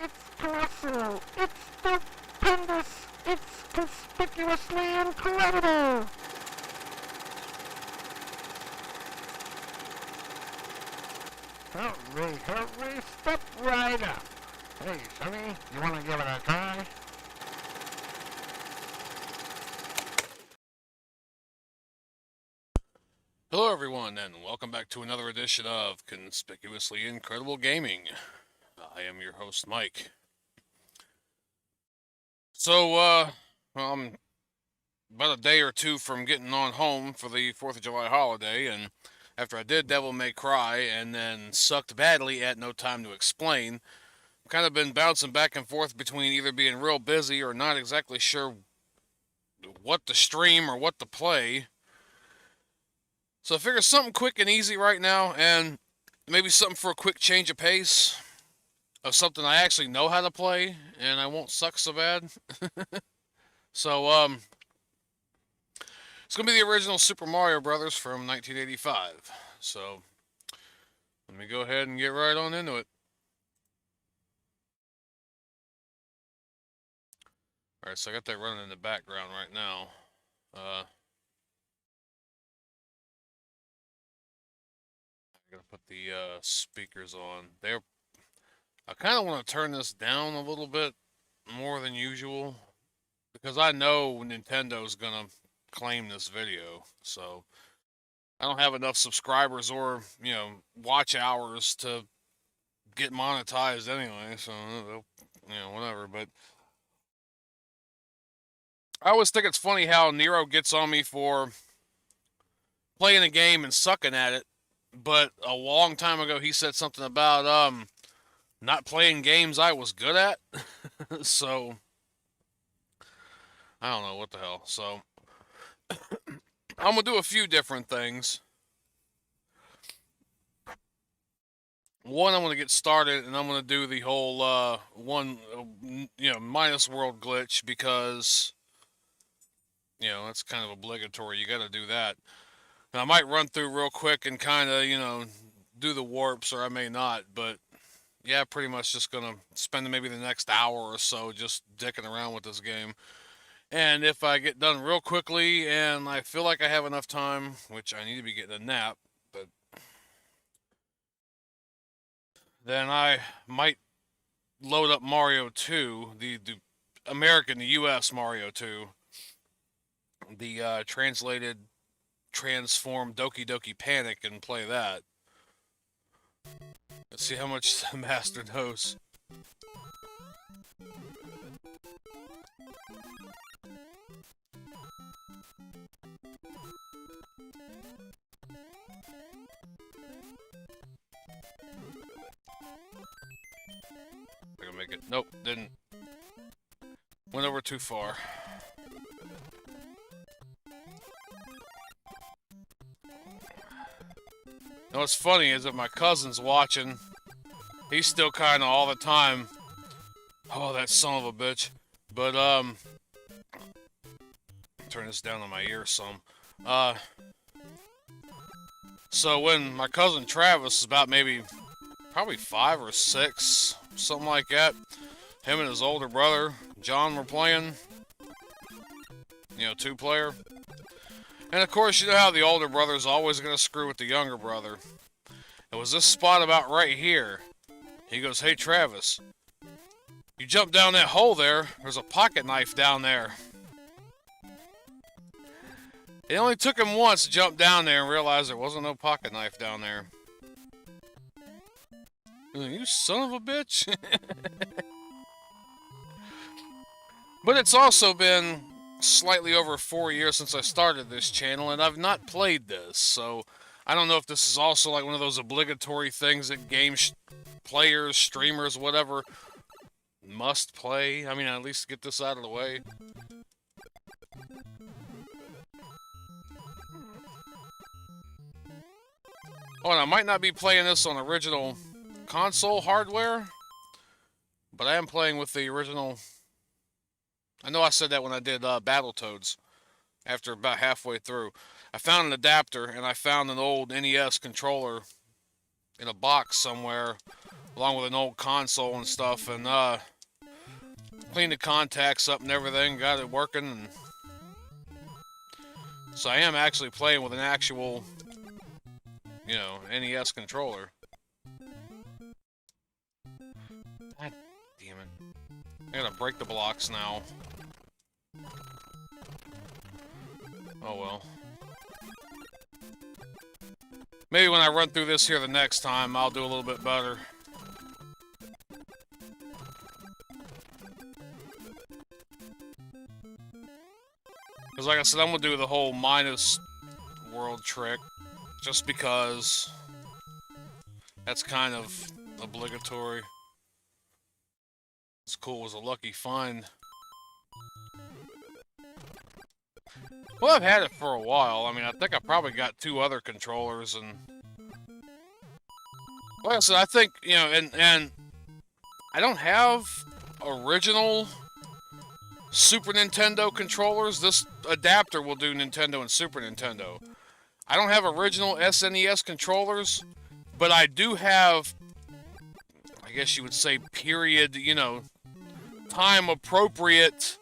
It's colossal. It's stupendous. It's conspicuously incredible. Hurry, step right up. Hey, Sonny, you want to give it a try? Hello everyone, and welcome back to another edition of Conspicuously Incredible Gaming. I am your host, Mike. So, I'm about a day or two from getting on home for the 4th of July holiday, and after I did Devil May Cry and then sucked badly at No Time to Explain, I've kind of been bouncing back and forth between either being real busy or not exactly sure what to stream or what to play. So I figure something quick and easy right now, and maybe something for a quick change of pace of something I actually know how to play, and I won't suck so bad. So, it's gonna be the original Super Mario Brothers from 1985. So, let me go ahead and get right on into it. Alright, so I got that running in the background right now. I gotta put the speakers on. I kind of want to turn this down a little bit more than usual because I know Nintendo's gonna claim this video. So I don't have enough subscribers or watch hours to get monetized anyway. So whatever. But I always think it's funny how Nero gets on me for playing a game and sucking at it. But a long time ago, he said something about not playing games I was good at. So I don't know what the hell. So I'm gonna do a few different things. One, I'm gonna get started, and I'm gonna do the whole minus world glitch because that's kind of obligatory. You got to do that. And I might run through real quick and kind of do the warps, or I may not. But yeah, pretty much just gonna spend maybe the next hour or so just dicking around with this game. And if I get done real quickly and I feel like I have enough time, which I need to be getting a nap, but then I might load up Mario 2, the the US Mario 2, the translated transform Doki Doki Panic, and play that. Let's see how much the master knows. I can make it. Nope, didn't. Went over too far. Now what's funny is that my cousin's watching. He's still kind of all the time. Oh, that son of a bitch. But turn this down on my ear some. So when my cousin Travis is about probably 5 or 6, something like that, him and his older brother John were playing. 2-player. And of course, you know how the older brother's always gonna screw with the younger brother. It was this spot about right here. He goes, "Hey Travis, you jump down that hole there, there's a pocket knife down there." It only took him once to jump down there and realize there wasn't no pocket knife down there. You son of a bitch. But it's also been slightly over 4 years since I started this channel, and I've not played this, so I don't know if this is also like one of those obligatory things that players, streamers, whatever, must play. I mean, at least get this out of the way. Oh, and I might not be playing this on original console hardware, but I am playing with the original. I know I said that when I did Battletoads. After about halfway through, I found an adapter, and I found an old NES controller in a box somewhere, along with an old console and stuff, and cleaned the contacts up and everything, got it working, and so I am actually playing with an actual, you know, NES controller. God damn it. I gotta break the blocks now. Oh well. Maybe when I run through this here the next time, I'll do a little bit better. Because like I said, I'm going to do the whole minus world trick. Just because that's kind of obligatory. It's cool, it was a lucky find. Well, I've had it for a while. I mean, I think I probably got 2 other controllers, and like I said, I think, you know, and I don't have original Super Nintendo controllers. This adapter will do Nintendo and Super Nintendo. I don't have original SNES controllers, but I do have, I guess you would say, period, you know, time-appropriate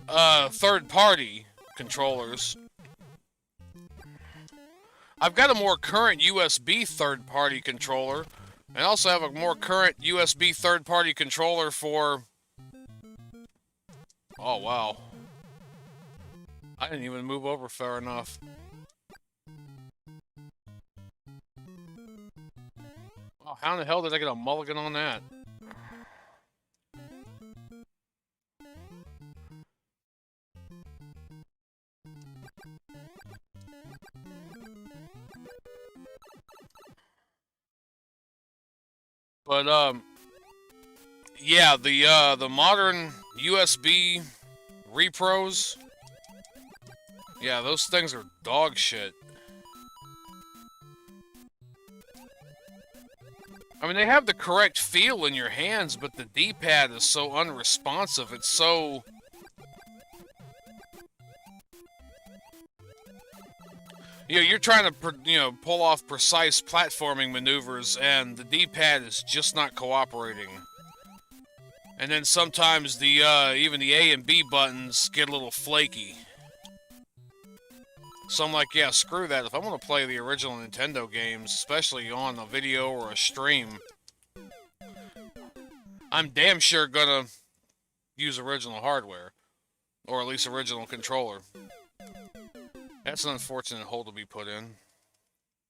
third-party controllers. I've got a more current USB third-party controller, and I also have a more current USB third-party controller for... Oh, wow. I didn't even move over far enough. Oh, how in the hell did I get a mulligan on that? But, yeah, the modern USB repros, yeah, those things are dog shit. I mean, they have the correct feel in your hands, but the D-pad is so unresponsive. It's so... You know, you're trying to, you know, pull off precise platforming maneuvers, and the D-pad is just not cooperating. And then sometimes the, even the A and B buttons get a little flaky. So I'm like, yeah, screw that. If I'm gonna play the original Nintendo games, especially on a video or a stream, I'm damn sure gonna use original hardware. Or at least original controller. That's an unfortunate hole to be put in.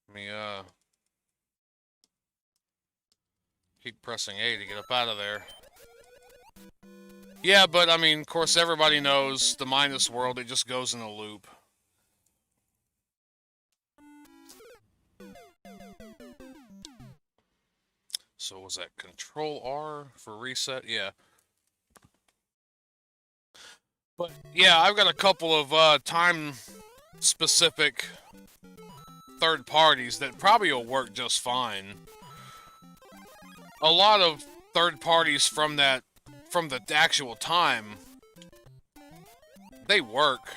Let me, keep pressing A to get up out of there. Yeah, but, I mean, of course, everybody knows the minus world, it just goes in a loop. So, was that Control R for reset? Yeah. But, yeah, I've got a couple of, time-specific third parties that probably will work just fine. A lot of third parties from the actual time, they work.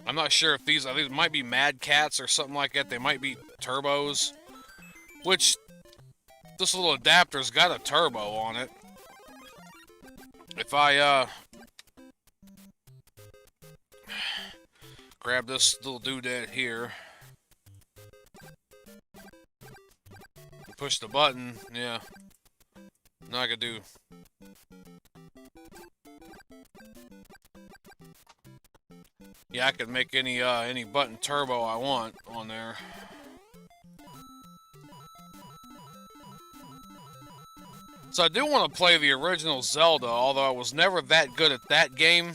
I'm not sure if these might be Mad Cats or something like that. They might be turbos, which this little adapter's got a turbo on it. If I grab this little doodad here, push the button, yeah. Now I can do. Yeah, I can make any button turbo I want on there. So I do want to play the original Zelda, although I was never that good at that game.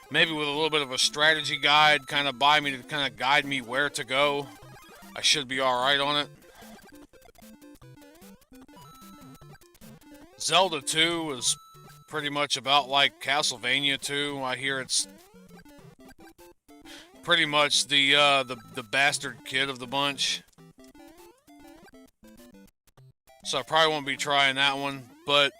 Maybe with a little bit of a strategy guide kind of by me to kind of guide me where to go, I should be alright on it. Zelda 2 is pretty much about like Castlevania 2. I hear it's pretty much the bastard kid of the bunch. So I probably won't be trying that one, but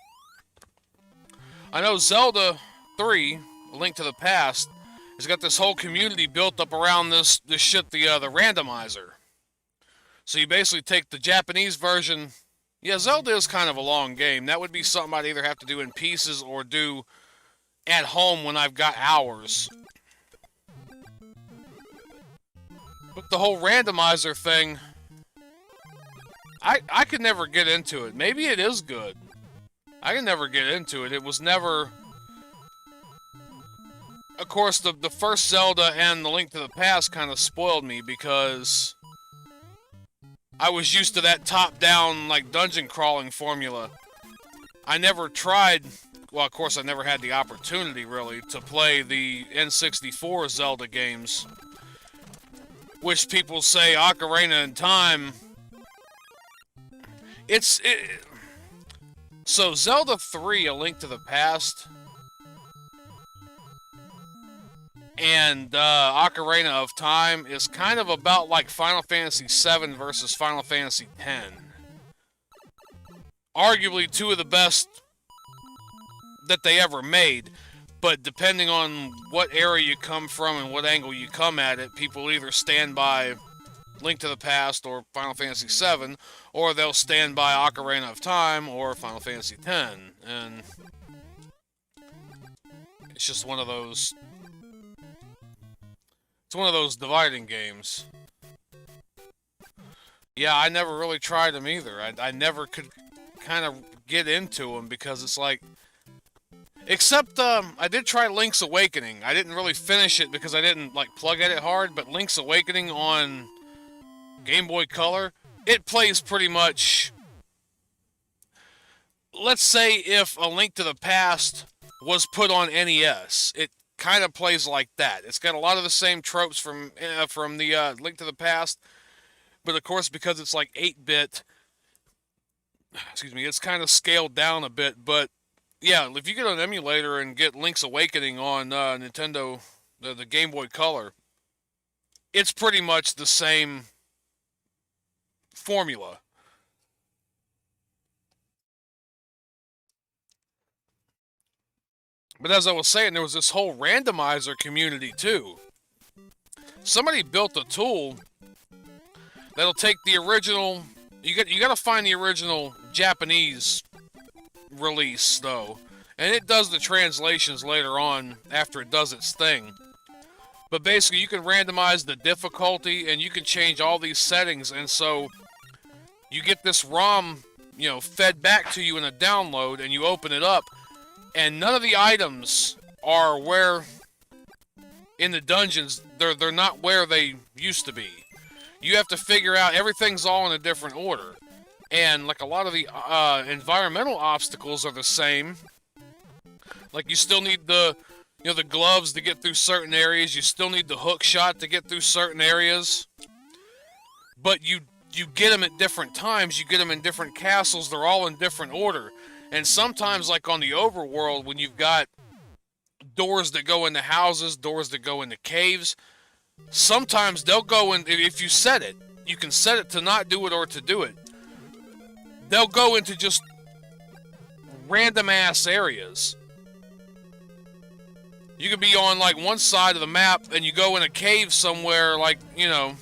I know Zelda 3, A Link to the Past, has got this whole community built up around this shit, the randomizer. So you basically take the Japanese version. Yeah, Zelda is kind of a long game. That would be something I'd either have to do in pieces or do at home when I've got hours. But the whole randomizer thing, I could never get into it. Maybe it is good. I could never get into it. It was never... Of course, the first Zelda and the Link to the Past kind of spoiled me because I was used to that top-down, like, dungeon crawling formula. I never tried... Well, of course, I never had the opportunity, really, to play the N64 Zelda games, which people say Ocarina in Time... So, Zelda 3, A Link to the Past, and Ocarina of Time is kind of about like Final Fantasy VII versus Final Fantasy X. Arguably two of the best that they ever made, but depending on what area you come from and what angle you come at it, people either stand by Link to the Past or Final Fantasy VII, or they'll stand by Ocarina of Time or Final Fantasy X, and it's just one of those... It's one of those dividing games. Yeah, I never really tried them either. I never could kind of get into them because it's like... Except, I did try Link's Awakening. I didn't really finish it because I didn't, like, plug at it hard, but Link's Awakening on Game Boy Color, it plays pretty much... Let's say if A Link to the Past was put on NES, it kind of plays like that. It's got a lot of the same tropes from the Link to the Past, but of course because it's like 8-bit, excuse me, it's kind of scaled down a bit. But yeah, if you get an emulator and get Link's Awakening on Nintendo, the Game Boy Color, it's pretty much the same formula. But as I was saying, there was this whole randomizer community, too. Somebody built a tool that'll take the original... You gotta find the original Japanese release, though. And it does the translations later on, after it does its thing. But basically, you can randomize the difficulty, and you can change all these settings, and so... You get this ROM, you know, fed back to you in a download, and you open it up, and none of the items are where, in the dungeons, they're not where they used to be. You have to figure out, everything's all in a different order. And, like, a lot of the environmental obstacles are the same. Like, you still need the, you know, the gloves to get through certain areas. You still need the hook shot to get through certain areas. But you get them at different times. You get them in different castles. They're all in different order. And sometimes, like on the overworld, when you've got doors that go into houses, doors that go into caves, sometimes they'll go in, if you set it, you can set it to not do it or to do it. They'll go into just random-ass areas. You could be on, like, one side of the map, and you go in a cave somewhere, like, you know...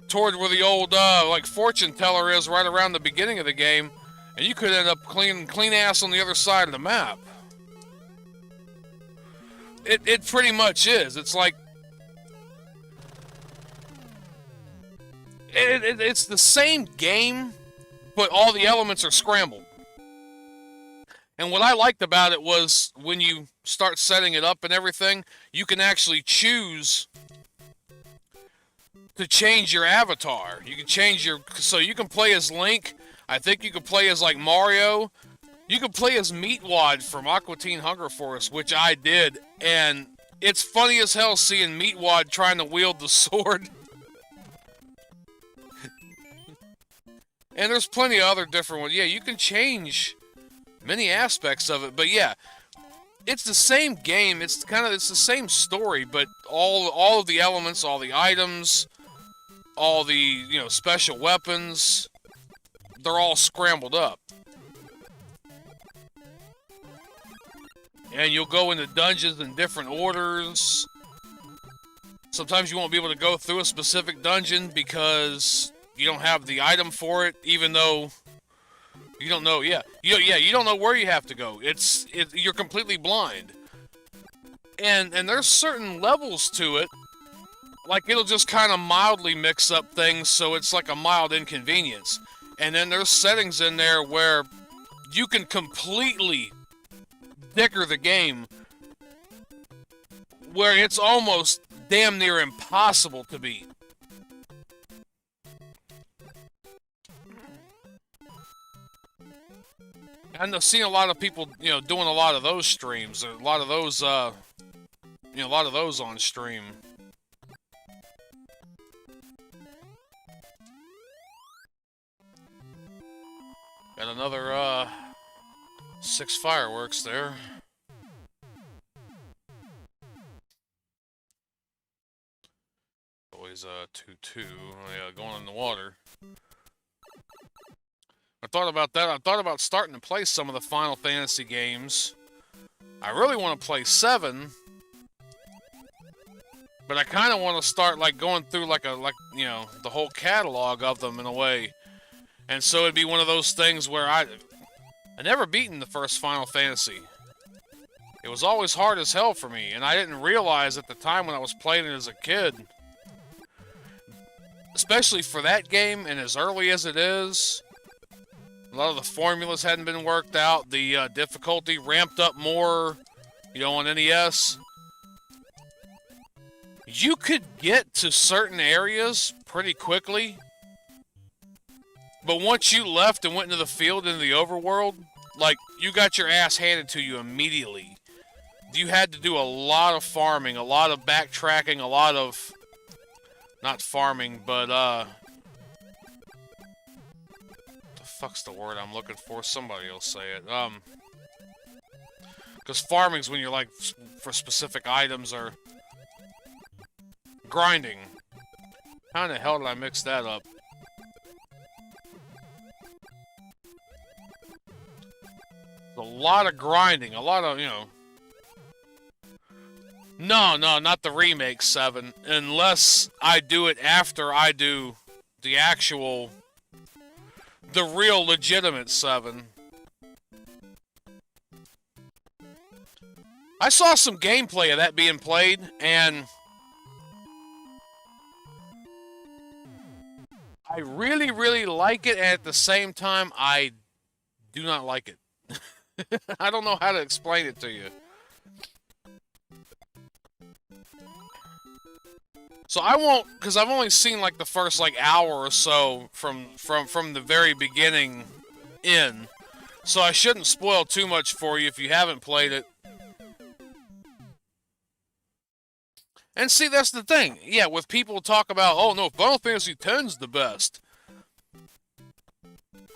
toward where the old, like, fortune teller is right around the beginning of the game, and you could end up clean ass on the other side of the map. It pretty much is. It's like... It's the same game, but all the elements are scrambled. And what I liked about it was, when you start setting it up and everything, you can actually choose... to change your avatar. You can change your... So you can play as Link. I think you can play as, like, Mario. You can play as Meatwad from Aqua Teen Hunger Force, which I did. And it's funny as hell seeing Meatwad trying to wield the sword. And there's plenty of other different ones. Yeah, you can change many aspects of it. But yeah, it's the same game. It's the same story, but all of the elements, all the items... all the, you know, special weapons, they're all scrambled up. and you'll go into dungeons in different orders. Sometimes you won't be able to go through a specific dungeon because you don't have the item for it, even though you don't know. Yeah, you don't know where you have to go. You're completely blind. And there's certain levels to it. Like, it'll just kind of mildly mix up things, so it's like a mild inconvenience. And then there's settings in there where you can completely dicker the game, where it's almost damn near impossible to beat. And I've seen a lot of people, doing a lot of those streams, a lot of those on stream. Got another, 6 fireworks there. Always, 2-2. Oh, yeah, going in the water. I thought about that. I thought about starting to play some of the Final Fantasy games. I really want to play 7. But I kind of want to start, like, going through, the whole catalog of them in a way. And so it'd be one of those things where I never beaten the first Final Fantasy. It was always hard as hell for me, and I didn't realize at the time when I was playing it as a kid, especially for that game, and as early as it is, a lot of the formulas hadn't been worked out, the difficulty ramped up more, on NES. You could get to certain areas pretty quickly, but once you left and went into the field, into the overworld, like, you got your ass handed to you immediately. You had to do a lot of farming, a lot of backtracking, a lot of... Not farming, but, the fuck's the word I'm looking for? Somebody will say it. Because farming's when you're, like, for specific items or... Grinding. How in the hell did I mix that up? A lot of grinding, a lot of, No, not the remake 7. Unless I do it after I do the real legitimate 7. I saw some gameplay of that being played, and I really, really like it, and at the same time, I do not like it. I don't know how to explain it to you. So I won't, because I've only seen like the first hour or so from the very beginning in. So I shouldn't spoil too much for you if you haven't played it. And see, that's the thing. Yeah, with people talk about, oh no, Final Fantasy X's the best.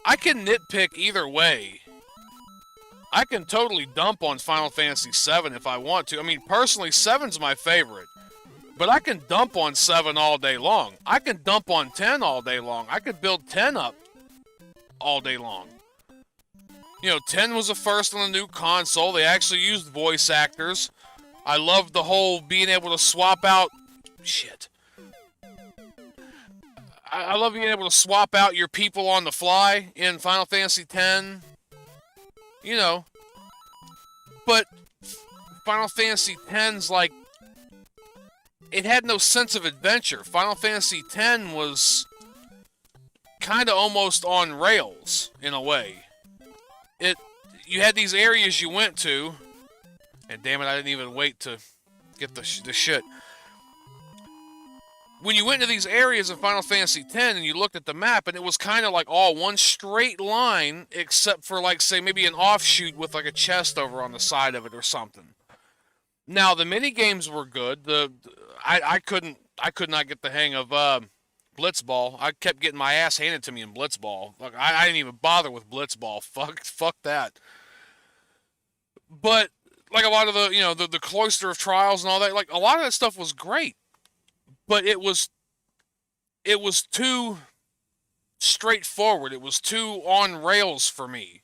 I can nitpick either way. I can totally dump on Final Fantasy VII if I want to. I mean, personally, 7's my favorite. But I can dump on 7 all day long. I can dump on 10 all day long. I could build 10 up all day long. 10 was the first on the new console. They actually used voice actors. I loved the whole being able to swap out... Shit. I love being able to swap out your people on the fly in Final Fantasy X. But Final Fantasy X's, like, it had no sense of adventure. Final Fantasy X was kind of almost on rails, in a way. You had these areas you went to, and damn it, I didn't even wait to get the shit. When you went to these areas in Final Fantasy X and you looked at the map, and it was kind of like all one straight line, except for, like, say, maybe an offshoot with, like, a chest over on the side of it or something. Now, the mini-games were good. I could not get the hang of Blitzball. I kept getting my ass handed to me in Blitzball. Like, I didn't even bother with Blitzball. Fuck that. But, like, a lot of the, the Cloister of Trials and all that, like, a lot of that stuff was great. But it was too straightforward. It was too on rails for me.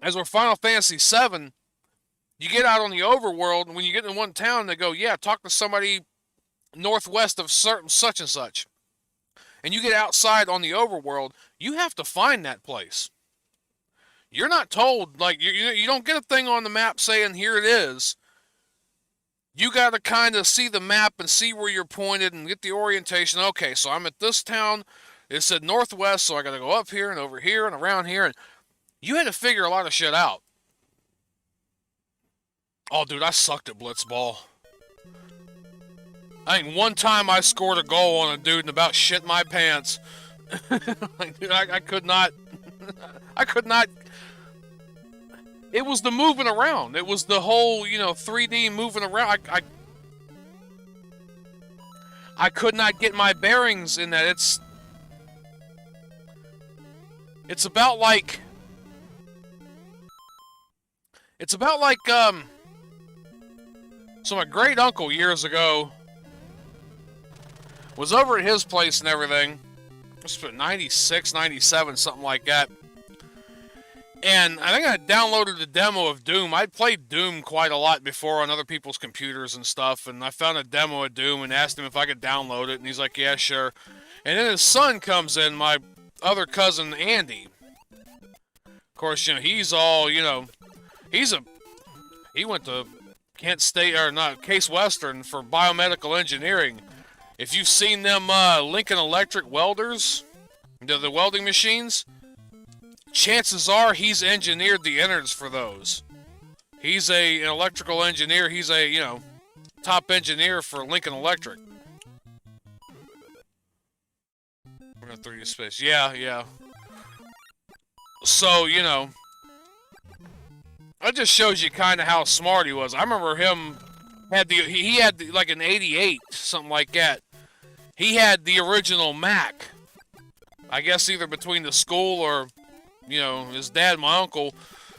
As with Final Fantasy VII, you get out on the overworld, and when you get in one town, they go, yeah, talk to somebody northwest of certain such and such. And you get outside on the overworld, you have to find that place. You're not told, like, you don't get a thing on the map saying, here it is. You got to kind of see the map and see where you're pointed and get the orientation. Okay, so I'm at this town. It said northwest, so I got to go up here and over here and around here. And you had to figure a lot of shit out. Oh, dude, I sucked at blitzball. I think one time I scored a goal on a dude and about shit my pants. Like, dude, I could not. I could not. It was the moving around. It was the whole, 3D moving around. I could not get my bearings in that. It's about like. So my great uncle years ago was over at his place and everything. This was 96, 97, something like that. And I think I downloaded the demo of Doom. I'd played Doom quite a lot before on other people's computers and stuff, and I found a demo of Doom and asked him if I could download it, and he's like, yeah, sure. And then his son comes in, my other cousin, Andy. Of course, he's all, he went to Kent State, or not, Case Western for biomedical engineering. If you've seen them Lincoln Electric welders, the welding machines, chances are he's engineered the innards for those. He's an electrical engineer. He's a, top engineer for Lincoln Electric. We're going to 3D space. Yeah. So, that just shows you kind of how smart he was. I remember him he had like an 88, something like that. He had the original Mac. I guess either between the school or, his dad, my uncle,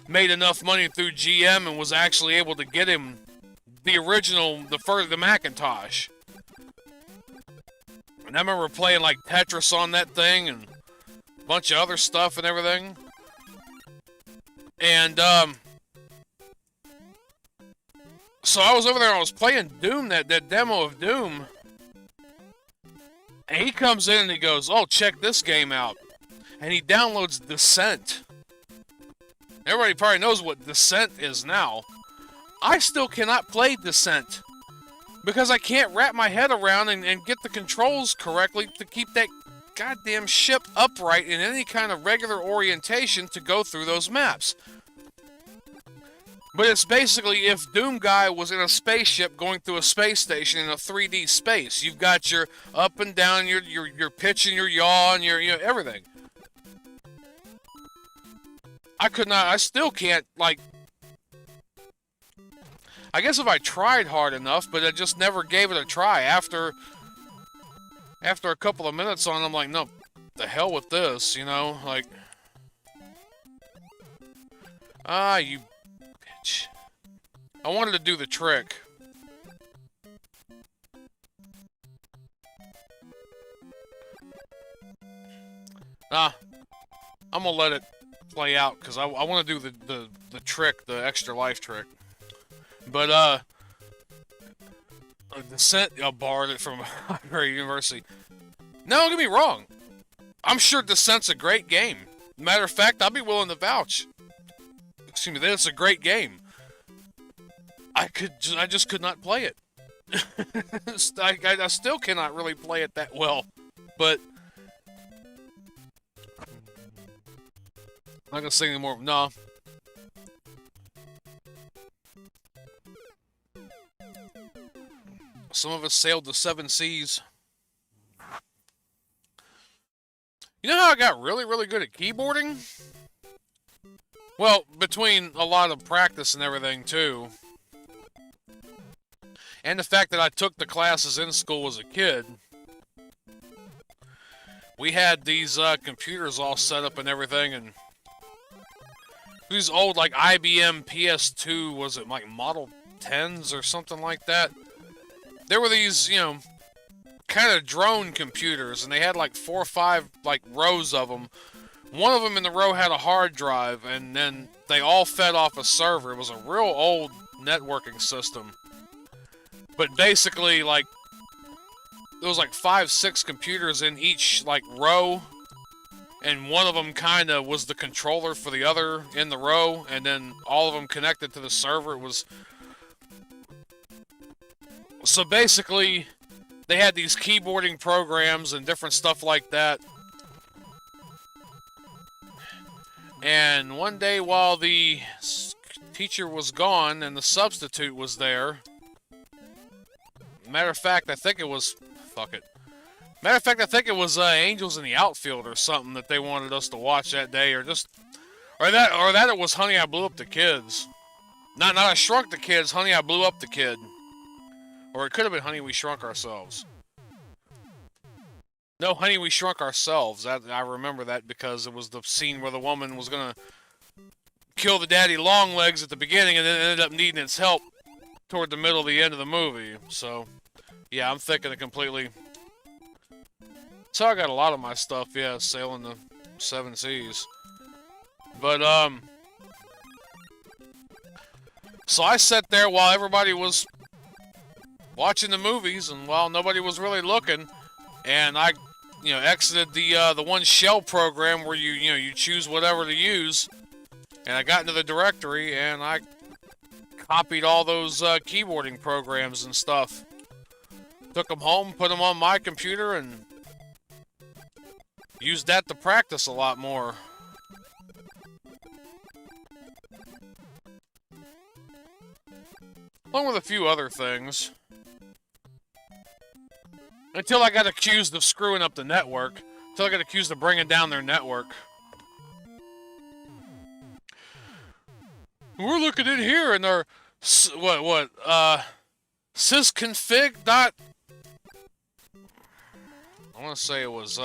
made enough money through GM and was actually able to get him the original, the Macintosh. And I remember playing like Tetris on that thing and a bunch of other stuff and everything. And, so I was over there and I was playing Doom, that demo of Doom. And he comes in and he goes, oh, check this game out. And he downloads Descent. Everybody probably knows what Descent is now. I still cannot play Descent. Because I can't wrap my head around and get the controls correctly to keep that goddamn ship upright in any kind of regular orientation to go through those maps. But it's basically if Doom Guy was in a spaceship going through a space station in a 3D space. You've got your up and down, your pitch and your yaw and your everything. I still can't, like... I guess if I tried hard enough, but I just never gave it a try. After a couple of minutes on it, I'm like, no, the hell with this, like... you... I wanted to do the trick. I'm gonna let it play out because I want to do the trick, the extra life trick. But Descent, I borrowed it from Harvard University. No, don't get me wrong. I'm sure Descent's a great game. Matter of fact, I'll be willing to vouch. Excuse me, that it's a great game. I just could not play it. I still cannot really play it that well, but I'm not gonna say anymore. No. Some of us sailed the 7 seas. You know how I got really, really good at keyboarding? Well, between a lot of practice and everything, too. And the fact that I took the classes in school as a kid. We had these computers all set up and everything, and these old, like, IBM PS2, was it, like, Model 10s or something like that? There were these, kind of drone computers, and they had, like, 4 or 5, like, rows of them, one of them in the row had a hard drive, and then they all fed off a server. It was a real old networking system. But basically, like, there was like 5, 6 computers in each, like, row, and one of them kind of was the controller for the other in the row, and then all of them connected to the server. It was... So basically, they had these keyboarding programs and different stuff like that. And one day while the teacher was gone and the substitute was there... Matter of fact, I think it was... Fuck it. Matter of fact, I think it was Angels in the Outfield or something that they wanted us to watch that day, or just... Or that it was Honey, I Blew Up the Kids. Not I Shrunk the Kids, Honey, I Blew Up the Kid. Or it could have been Honey, We Shrunk Ourselves. No, Honey, We Shrunk Ourselves. I remember that because it was the scene where the woman was gonna kill the daddy Longlegs at the beginning and then ended up needing its help toward the middle of the end of the movie. So, yeah, I'm thinking it completely... So I got a lot of my stuff, yeah, sailing the 7 seas. But, so I sat there while everybody was watching the movies and while nobody was really looking, and I, exited the one shell program where you choose whatever to use, and I got into the directory and I copied all those keyboarding programs and stuff. Took them home, put them on my computer, and used that to practice a lot more. Along with a few other things. Until I got accused of screwing up the network. Until I got accused of bringing down their network. We're looking in here and our... sysconfig dot... I want to say it was,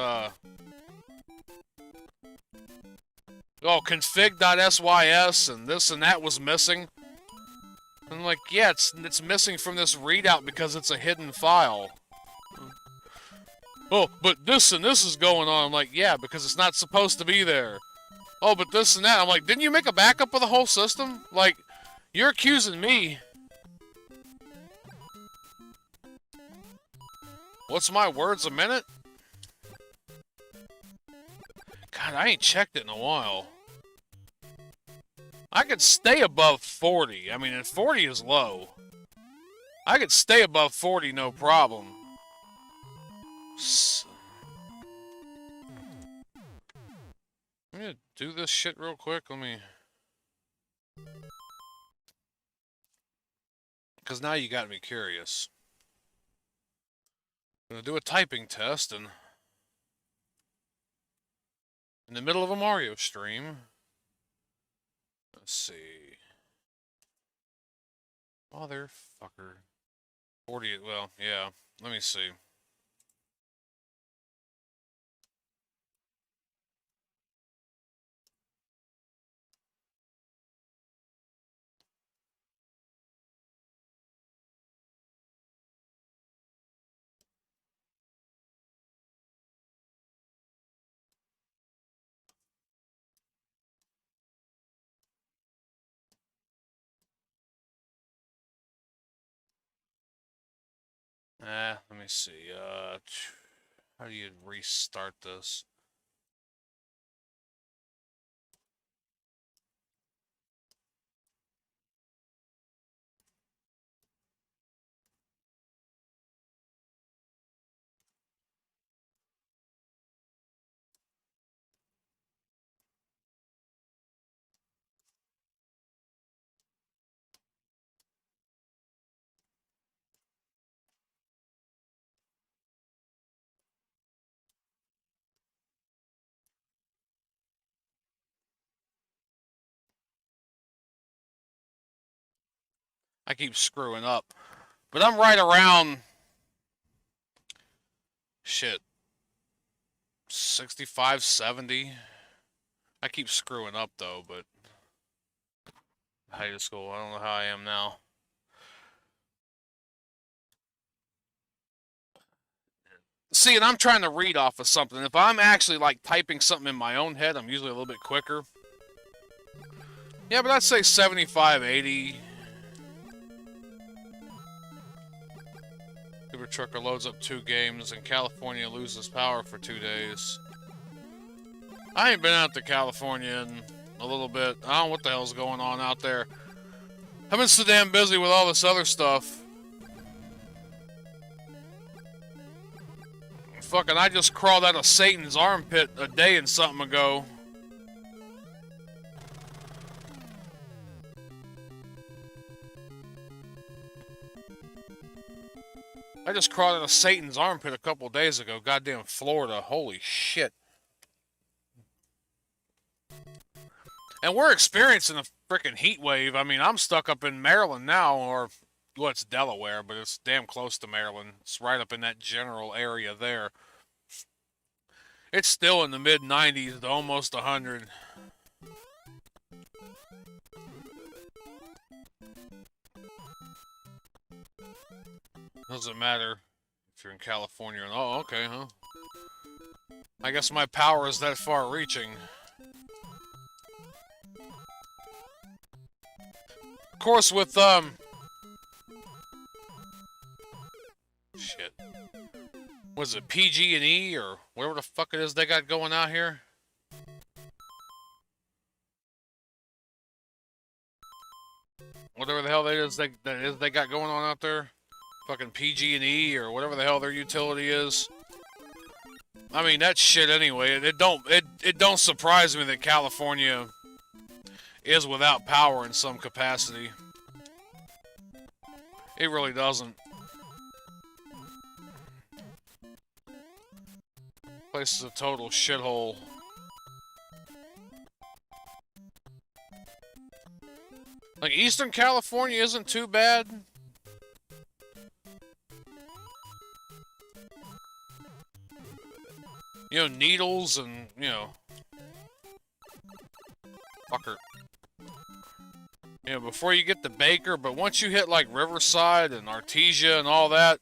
config.sys and this and that was missing. And I'm like, yeah, it's missing from this readout because it's a hidden file. Oh, but this and this is going on. I'm like, yeah, because it's not supposed to be there. Oh, but this and that. I'm like, didn't you make a backup of the whole system? Like, you're accusing me. What's my words a minute? God, I ain't checked it in a while. I could stay above 40. I mean, 40 is low. I could stay above 40, no problem. I'm gonna do this shit real quick. Let me... Because now you got me curious. I'm gonna do a typing test and... In the middle of a Mario stream. Let's see. Motherfucker. 40, well, yeah. Let me see. Let me see. How do you restart this? I keep screwing up. But I'm right around... Shit. 65, 70. I keep screwing up, though, but... High school, I don't know how I am now. See, and I'm trying to read off of something. If I'm actually, like, typing something in my own head, I'm usually a little bit quicker. Yeah, but I'd say 75, 80. Super Trucker loads up 2 games, and California loses power for 2 days. I ain't been out to California in a little bit. I don't know what the hell's going on out there. I've been so damn busy with all this other stuff. Fucking, I just crawled out of Satan's armpit a day and something ago. I just crawled out of Satan's armpit a couple days ago. Goddamn Florida. Holy shit. And we're experiencing a freaking heat wave. I mean, I'm stuck up in Maryland now, or, well, it's Delaware, but it's damn close to Maryland. It's right up in that general area there. It's still in the mid-90s to almost 100. Doesn't matter if you're in California. Oh, okay, huh? I guess my power is that far-reaching. Of course, with, shit. Was it PG&E or whatever the fuck it is they got going out here? Whatever the hell that is they got going on out there. Fucking PG&E or whatever the hell their utility is. I mean, that shit anyway. It don't surprise me that California is without power in some capacity. It really doesn't. Place is a total shithole. Like, Eastern California isn't too bad. You know, Needles and, you know... Fucker. You know, before you get to Baker, but once you hit, like, Riverside and Artesia and all that,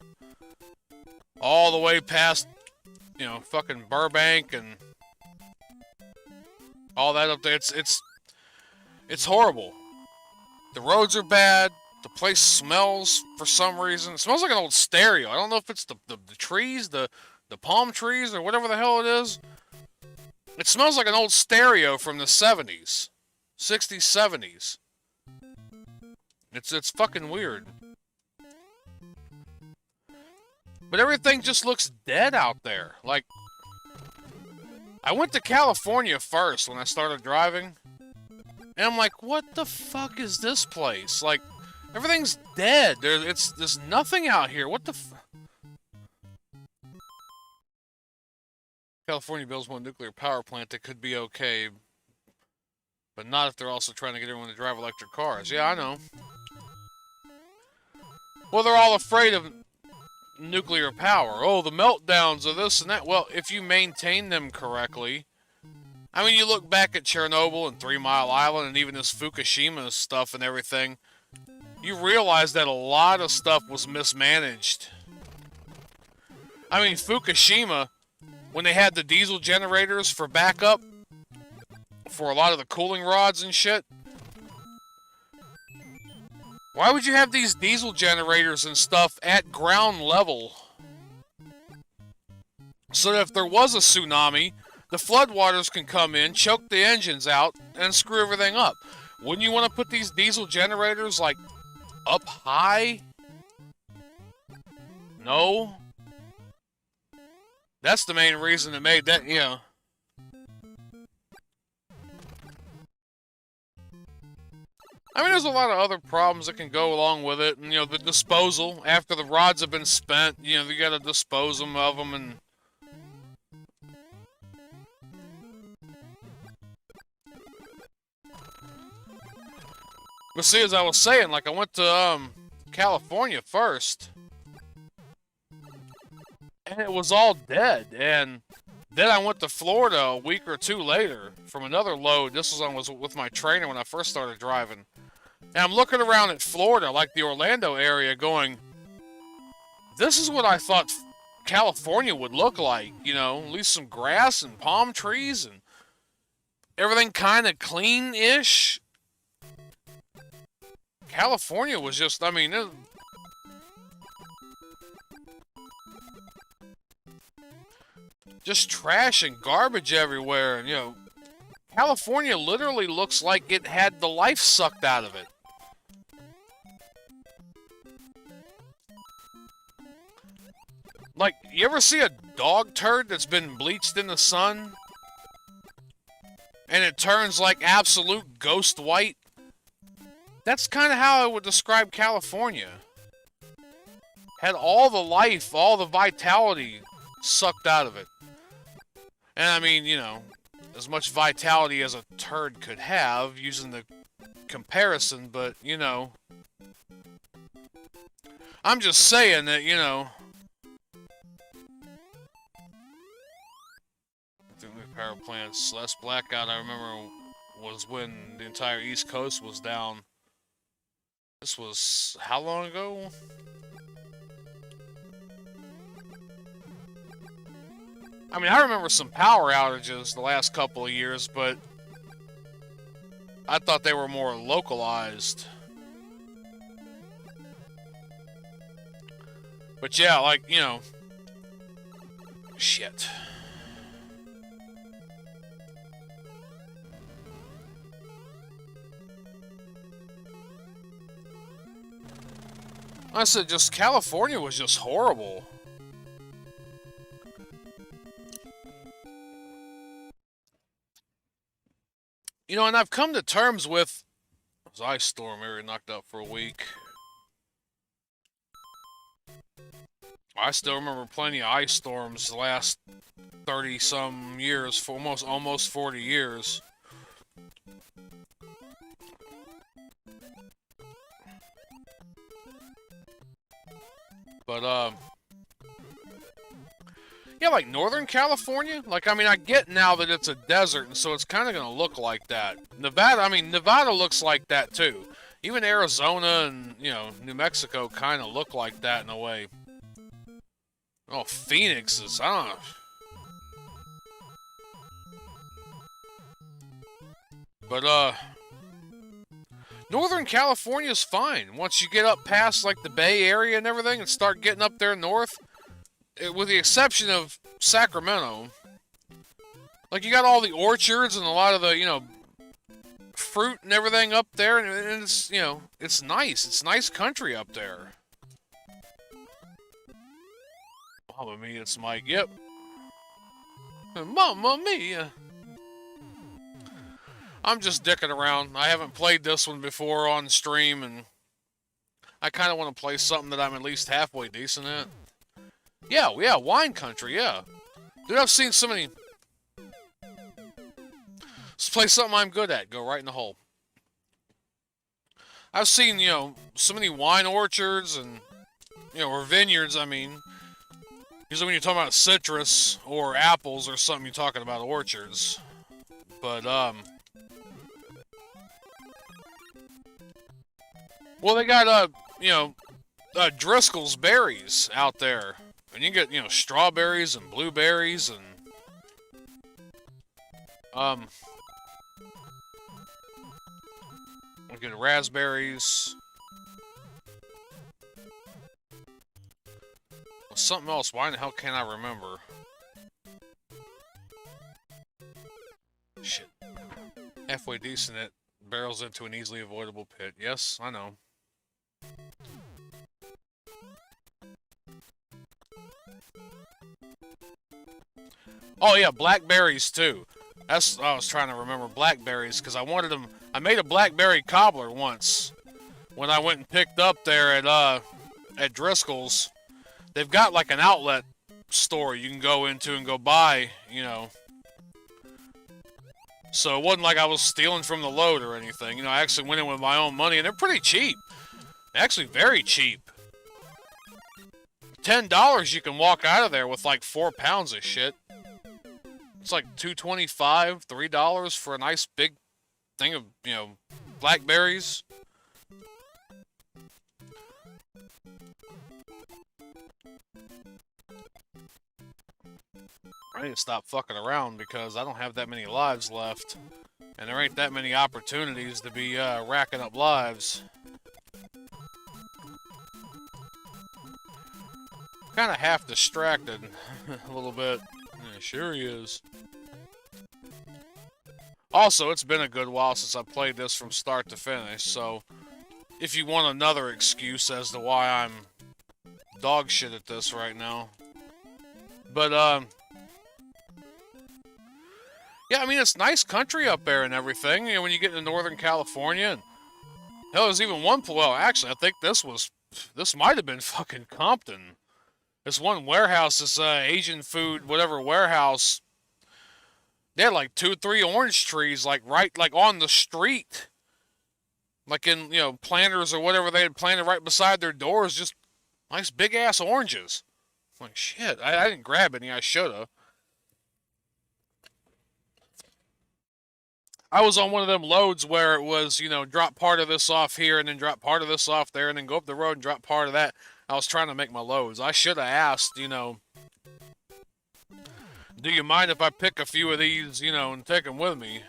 all the way past, you know, fucking Burbank and all that up there, it's horrible. The roads are bad. The place smells for some reason. It smells like an old stereo. I don't know if it's the trees, the palm trees, or whatever the hell it is. It smells like an old stereo from the 70s. 60s, 70s. It's fucking weird. But everything just looks dead out there. Like, I went to California first when I started driving. And I'm like, what the fuck is this place? Like, everything's dead. There's nothing out here. What the California builds one nuclear power plant that could be okay. But not if they're also trying to get everyone to drive electric cars. Yeah, I know. Well, they're all afraid of nuclear power. Oh, the meltdowns of this and that. Well, if you maintain them correctly... I mean, you look back at Chernobyl and 3 Mile Island and even this Fukushima stuff and everything, you realize that a lot of stuff was mismanaged. I mean, Fukushima, when they had the diesel generators for backup, for a lot of the cooling rods and shit, why would you have these diesel generators and stuff at ground level? So that if there was a tsunami, the floodwaters can come in, choke the engines out, and screw everything up. Wouldn't you want to put these diesel generators, like, up high? No? That's the main reason it made that, you know. I mean, there's a lot of other problems that can go along with it. And, you know, the disposal, after the rods have been spent, you know, you gotta dispose of them and... But see, as I was saying, like, I went to, California first. And it was all dead. And then I went to Florida a week or two later from another load. This was with my trainer when I first started driving. And I'm looking around at Florida, like the Orlando area, going, this is what I thought California would look like, you know, at least some grass and palm trees and everything kind of clean-ish. California was just, I mean, just trash and garbage everywhere. And, you know, California literally looks like it had the life sucked out of it. Like, you ever see a dog turd that's been bleached in the sun? And it turns like absolute ghost white? That's kind of how I would describe California. Had all the life, all the vitality sucked out of it. And I mean, you know, as much vitality as a turd could have, using the comparison, but, you know, I'm just saying that, you know, power plants. Last blackout I remember was when the entire East Coast was down. This was how long ago? I mean, I remember some power outages the last couple of years, but I thought they were more localized. But yeah, like, you know, shit. I said, just California was just horrible. You know, and I've come to terms with this ice storm area knocked out for a week. I still remember plenty of ice storms the last 30-some years, for almost 40 years. But, yeah, like Northern California, like, I mean, I get now that it's a desert, and so it's kind of going to look like that. Nevada, I mean, Nevada looks like that, too. Even Arizona and, you know, New Mexico kind of look like that in a way. Oh, Phoenix is, I don't know. But, Northern California's fine. Once you get up past, like, the Bay Area and everything and start getting up there north, with the exception of Sacramento, like, you got all the orchards and a lot of the, you know, fruit and everything up there, and it's, you know, it's nice. It's nice country up there. Mamma mia, it's Mike. Yep. Mamma mia. I'm just dicking around. I haven't played this one before on stream, and I kind of want to play something that I'm at least halfway decent at. Yeah, wine country, yeah. Dude, I've seen so many... Let's play something I'm good at. Go right in the hole. I've seen, you know, so many wine orchards and, you know, or vineyards, I mean. Usually when you're talking about citrus or apples or something, you're talking about orchards. But, well, they got, you know, Driscoll's berries out there. And you get, you know, strawberries and blueberries and, you get raspberries. Something else. Why in the hell can't I remember? Shit. Halfway decent, it barrels into an easily avoidable pit. Yes, I know. Oh yeah, blackberries too. That's I was trying to remember, blackberries, because I wanted them. I made a blackberry cobbler once when I went and picked up there at Driscoll's. They've got like an outlet store you can go into and go buy, you know. So it wasn't like I was stealing from the load or anything. You know, I actually went in with my own money, and they're pretty cheap. Actually, very cheap. $10 you can walk out of there with like 4 pounds of shit. It's like $2.25, $3 for a nice big thing of, you know, blackberries. I need to stop fucking around because I don't have that many lives left. And there ain't that many opportunities to be racking up lives. Kind of half distracted a little bit. Yeah, sure he is. Also, it's been a good while since I played this from start to finish, so if you want another excuse as to why I'm dog shit at this right now. But, yeah, I mean, it's nice country up there and everything, you know, when you get into Northern California. And hell, there's even one, well, actually, I think this might have been fucking Compton. This one warehouse, this Asian food, whatever warehouse, they had like 2 or 3 orange trees, like right, like on the street. Like in, you know, planters or whatever they had planted right beside their doors, just nice big ass oranges. I'm like, shit, I didn't grab any, I should have. I was on one of them loads where it was, you know, drop part of this off here and then drop part of this off there and then go up the road and drop part of that. I was trying to make my loads. I should have asked, you know, do you mind if I pick a few of these, you know, and take them with me?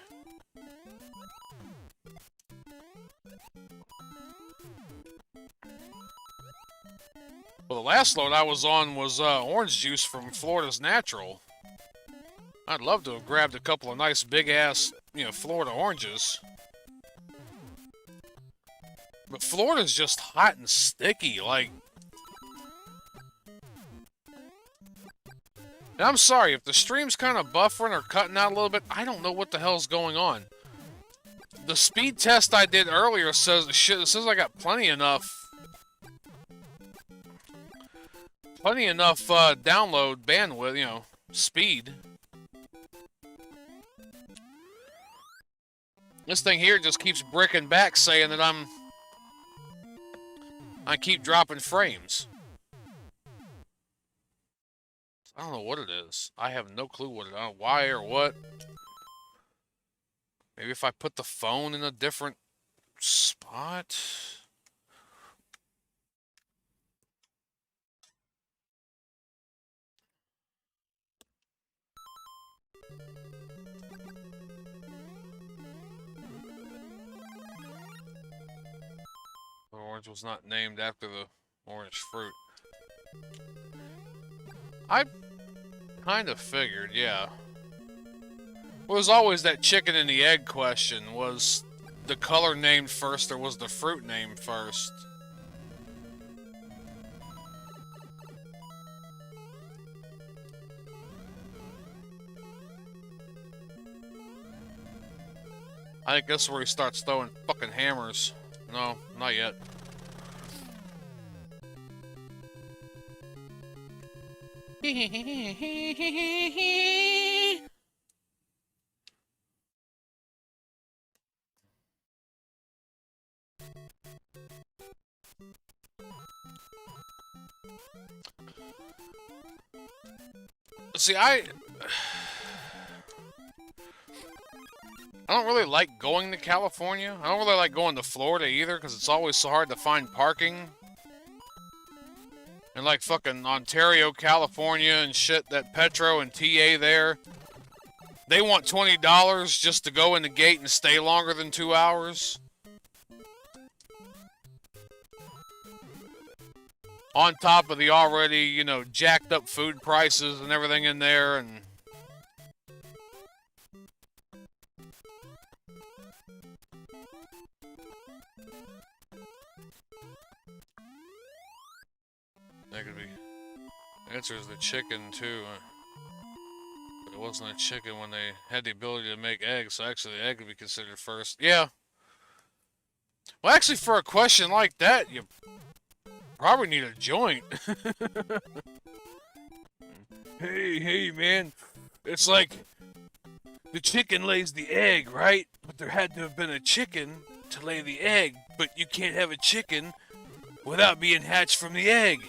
Well, the last load I was on was orange juice from Florida's Natural. I'd love to have grabbed a couple of nice big-ass, you know, Florida oranges. But Florida's just hot and sticky, like... And I'm sorry, if the stream's kind of buffering or cutting out a little bit, I don't know what the hell's going on. The speed test I did earlier says I got plenty enough download bandwidth, you know, speed. This thing here just keeps bricking back saying that I keep dropping frames. I don't know what it is. I have no clue what it is. Why or what. Maybe if I put the phone in a different spot. The orange was not named after the orange fruit. I kind of figured, yeah. Well, there's always that chicken and the egg question. Was the color named first or was the fruit named first? I think this is where he starts throwing fucking hammers. No, not yet. See, I don't really like going to California. I don't really like going to Florida either, because it's always so hard to find parking. And like fucking Ontario, California and shit, that Petro and TA there, they want $20 just to go in the gate and stay longer than 2 hours. On top of the already, you know, jacked up food prices and everything in there, and... That could be... The answer is the chicken, too. But it wasn't a chicken when they had the ability to make eggs, so actually the egg would be considered first. Yeah. Well, actually, for a question like that, you probably need a joint. Hey, man. It's like, the chicken lays the egg, right? But there had to have been a chicken to lay the egg, but you can't have a chicken without being hatched from the egg.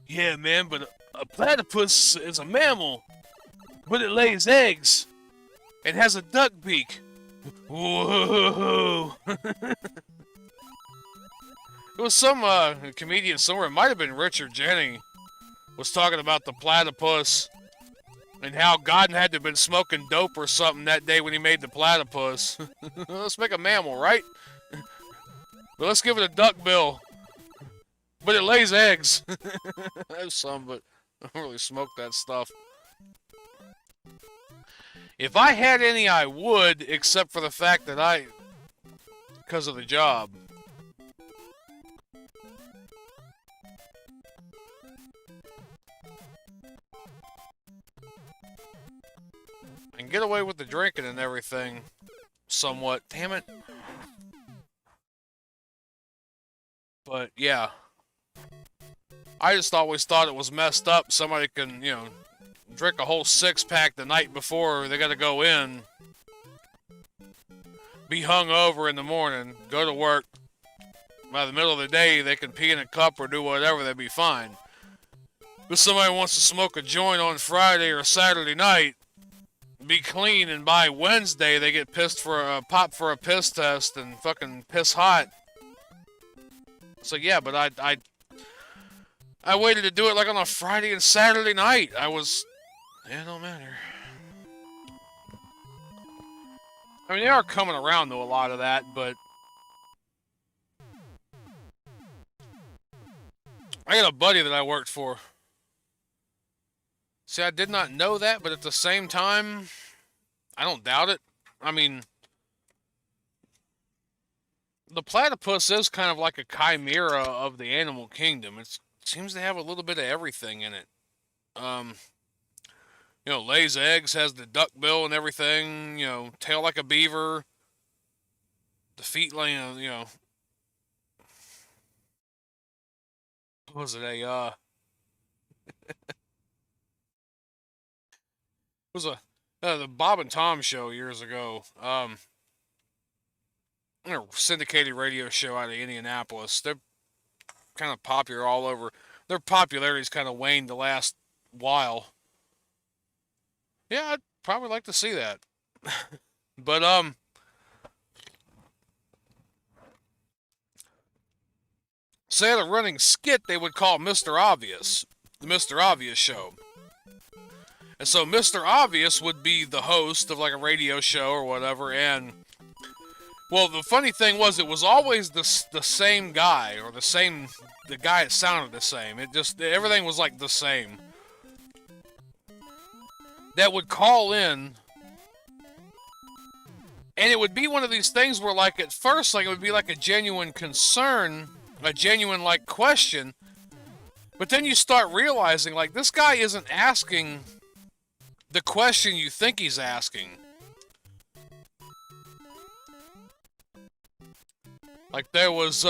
Yeah, man, but a platypus is a mammal, but it lays eggs and has a duck beak. Whoa! It was some comedian somewhere. It might have been Richard Jennings was talking about the platypus and how God had to have been smoking dope or something that day when he made the platypus. Let's make a mammal, right? But let's give it a duck bill. But it lays eggs. I have some, but I don't really smoke that stuff. If I had any, I would, except for the fact that because of the job. And get away with the drinking and everything, somewhat. Damn it. But, yeah. I just always thought it was messed up. Somebody can, drink a whole six-pack the night before they gotta go in. Be hungover in the morning, go to work. By the middle of the day, they can pee in a cup or do whatever, they'd be fine. But somebody wants to smoke a joint on Friday or Saturday night, be clean, and by Wednesday they get popped for a piss test and fucking piss hot. So yeah, but I waited to do it like on a Friday and Saturday night. It don't matter. I mean, they are coming around to a lot of that, but I got a buddy that I worked for. See, I did not know that, but at the same time, I don't doubt it. I mean, the platypus is kind of like a chimera of the animal kingdom. It seems to have a little bit of everything in it. Lays eggs, has the duck bill and everything, tail like a beaver, the feet laying, what was it, it was the Bob and Tom show years ago, a syndicated radio show out of Indianapolis. They're kind of popular all over. Their popularity's kind of waned the last while. Yeah, I'd probably like to see that. But, say at a running skit they would call Mr. Obvious. The Mr. Obvious show. And so Mr. Obvious would be the host of like a radio show or whatever, and well, the funny thing was it was always the same guy, or the guy that sounded the same. Everything was like the same. That would call in, and it would be one of these things where like at first like it would be like a genuine concern, a genuine like question, but then you start realizing like this guy isn't asking the question you think he's asking. Like there was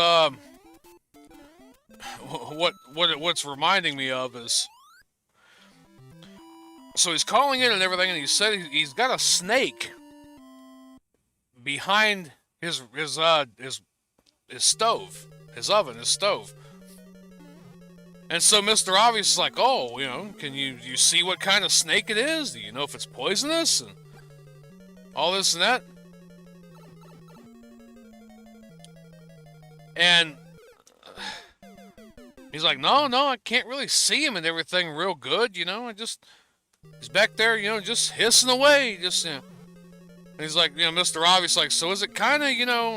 what's reminding me of is, so he's calling in and everything, and he said he's got a snake behind his stove, his oven, his stove. And so Mr. Obvious is like, oh, can you see what kind of snake it is? Do you know if it's poisonous? And all this and that. And he's like, no, I can't really see him and everything real good, he's back there, just hissing away, And he's like, Mr. Obvious, like, so is it kind of,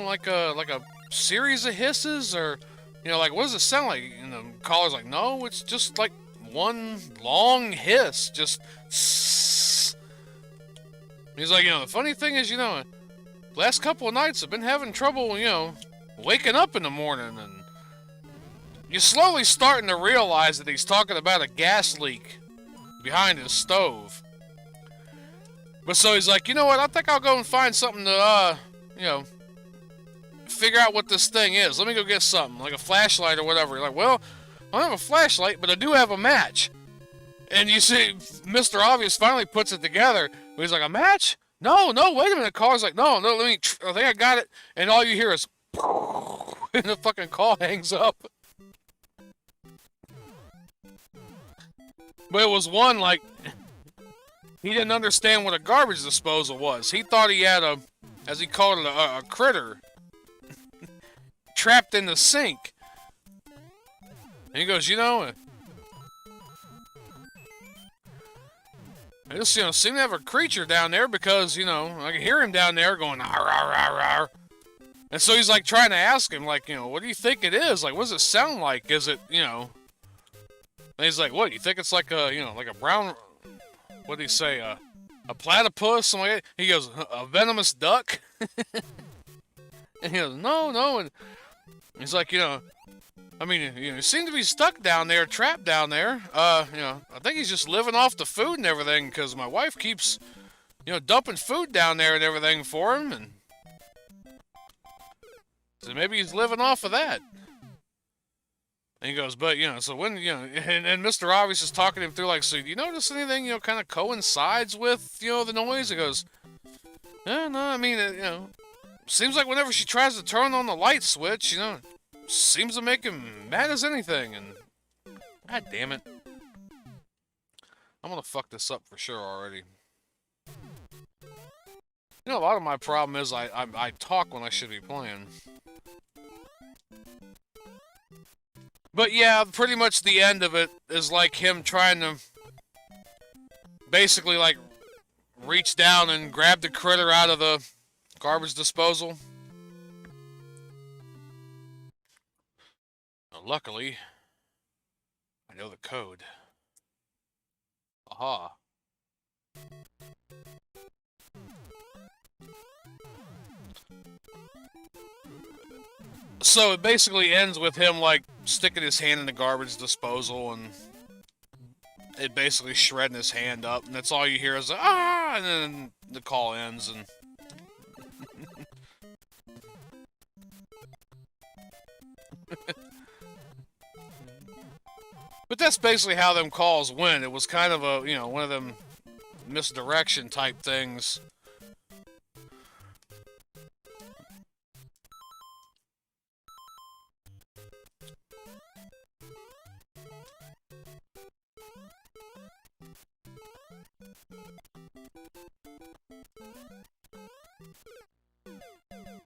like a series of hisses, or, like, what does it sound like? And the caller's like, no, it's just like one long hiss, just sss. He's like, the funny thing is, last couple of nights I've been having trouble, waking up in the morning, and you're slowly starting to realize that he's talking about a gas leak behind his stove. But so he's like, you know what, I think I'll go and find something to, figure out what this thing is. Let me go get something, like a flashlight or whatever. You're like, well, I don't have a flashlight, but I do have a match. And you see, Mr. Obvious finally puts it together. He's like, a match? No, wait a minute. The caller's like, no, let me, I think I got it. And all you hear is, and the fucking call hangs up. But it was one, like, he didn't understand what a garbage disposal was. He thought he had a, as he called it, a critter trapped in the sink. And he goes, I just, seem to have a creature down there because, I can hear him down there going, ar, ar, ar, ar. And so he's, like, trying to ask him, like, what do you think it is? Like, what does it sound like? Is it, And he's like, what, you think it's like a, like a brown, what do you say, a platypus? Something like that? He goes, a venomous duck? And he goes, no. And he's like, he seemed to be stuck down there, trapped down there. I think he's just living off the food and everything because my wife keeps, dumping food down there and everything for him. And so maybe he's living off of that. And he goes, but, so when, and Mr. Obvious is talking him through, like, so do you notice anything, kind of coincides with, the noise? He goes, yeah, no, I mean, seems like whenever she tries to turn on the light switch, seems to make him mad as anything, and god damn it. I'm gonna fuck this up for sure already. A lot of my problem is I talk when I should be playing. But yeah, pretty much the end of it is like him trying to basically like reach down and grab the critter out of the garbage disposal. Now, luckily, I know the code. Aha. So it basically ends with him like sticking his hand in the garbage disposal and it basically shredding his hand up, and that's all you hear is ah, and then the call ends and but that's basically how them calls went. It was kind of a, one of them misdirection type things.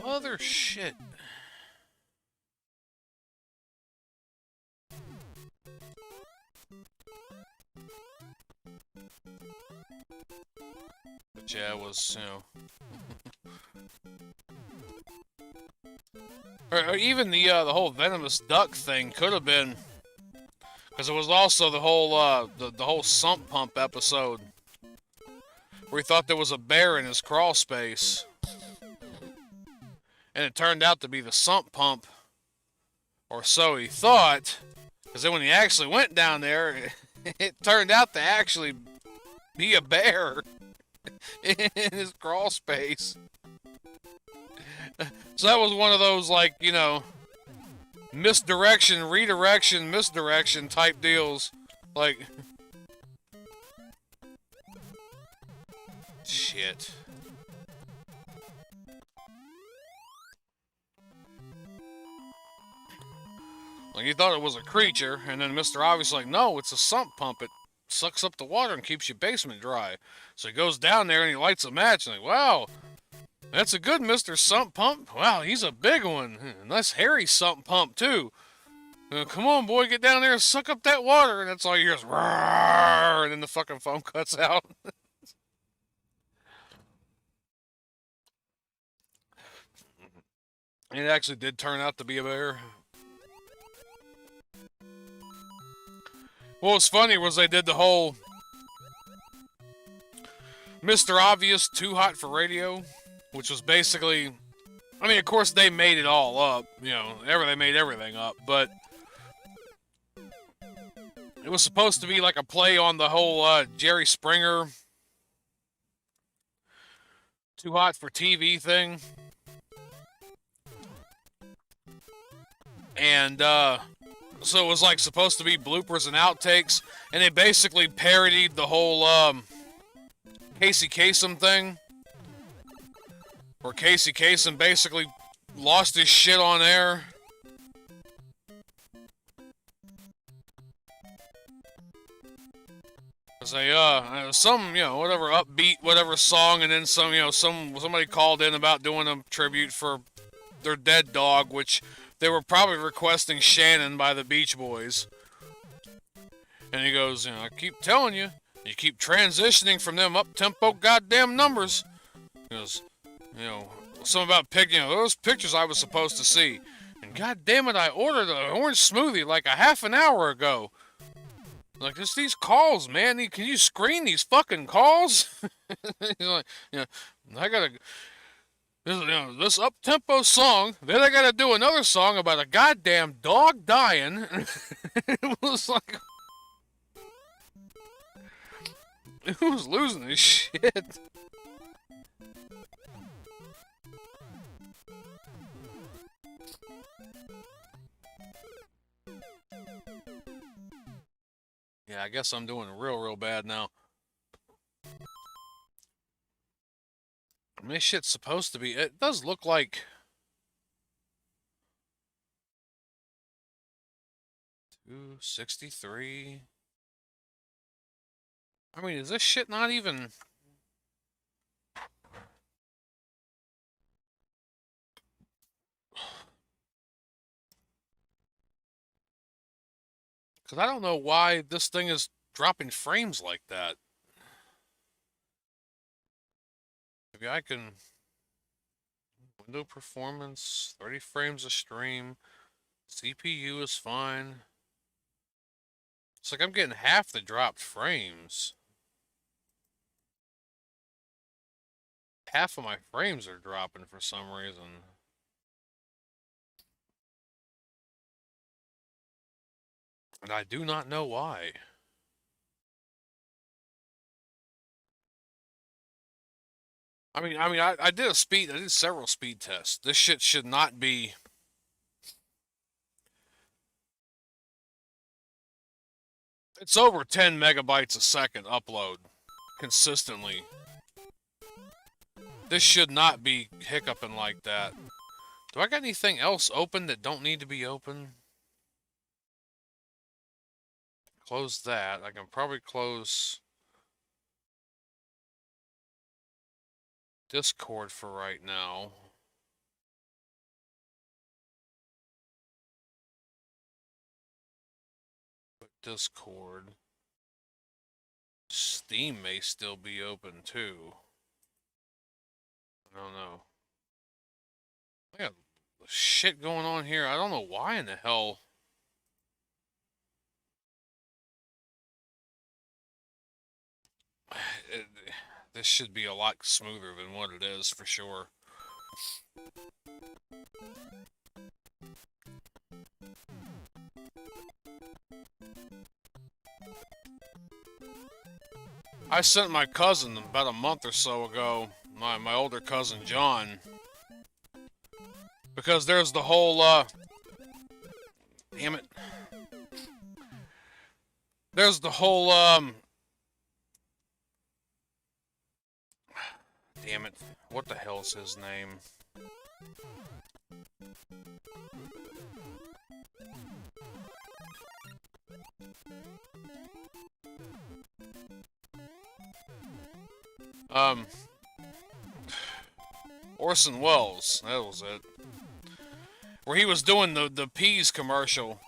Other shit. But yeah, it was, or even the whole venomous duck thing could have been, because it was also the whole the whole sump pump episode where he thought there was a bear in his crawl space. And it turned out to be the sump pump, or so he thought, because then when he actually went down there, it turned out to actually be a bear in his crawl space. So that was one of those, like, misdirection, redirection, misdirection type deals. Like, shit. Like, he thought it was a creature, and then Mr. Obvious like, no, it's a sump pump. It sucks up the water and keeps your basement dry. So he goes down there and he lights a match, and like, wow, that's a good Mr. Sump Pump. Wow, he's a big one. And that's Harry Sump Pump, too. Come on, boy, get down there and suck up that water. And that's all you hear is, roar, and then the fucking phone cuts out. It actually did turn out to be a bear. What was funny was they did the whole Mr. Obvious Too Hot for Radio, which was basically, I mean, of course they made it all up, they made everything up, but it was supposed to be like a play on the whole Jerry Springer Too Hot for TV thing. And, so it was like supposed to be bloopers and outtakes, and they basically parodied the whole Casey Kasem thing, where Casey Kasem basically lost his shit on air. Cause they some whatever upbeat whatever song, and then somebody called in about doing a tribute for their dead dog, which they were probably requesting Shannon by the Beach Boys. And he goes, I keep telling you, You keep transitioning from them up-tempo goddamn numbers. Because, you know, something about picking, those pictures I was supposed to see. And god damn it, I ordered an orange smoothie like a half an hour ago. Like, just these calls, man. Can you screen these fucking calls? He's like, I gotta, this up-tempo song, then I gotta do another song about a goddamn dog dying. It was like, who's losing this shit? Yeah, I guess I'm doing real bad now. I mean, this shit's supposed to be... It does look like... 263... I mean, is this shit not even... Because I don't know why this thing is dropping frames like that. Maybe I can... Window performance, 30 frames a stream. CPU is fine. It's like I'm getting half the dropped frames. Half of my frames are dropping for some reason. And I do not know why. I did several speed tests. This shit should not be... It's over 10 megabytes a second upload consistently. This should not be hiccuping like that. Do I got anything else open that don't need to be open? Close that. I can probably close Discord for right now. Discord. Steam may still be open too. I don't know. I got shit going on here. I don't know why in the hell. This should be a lot smoother than what it is for sure. I sent my cousin about a month or so ago, my older cousin John, because there's the whole, damn it. There's the whole, damn it. What the hell's his name? Orson Welles, that was it. Where he was doing the peas commercial.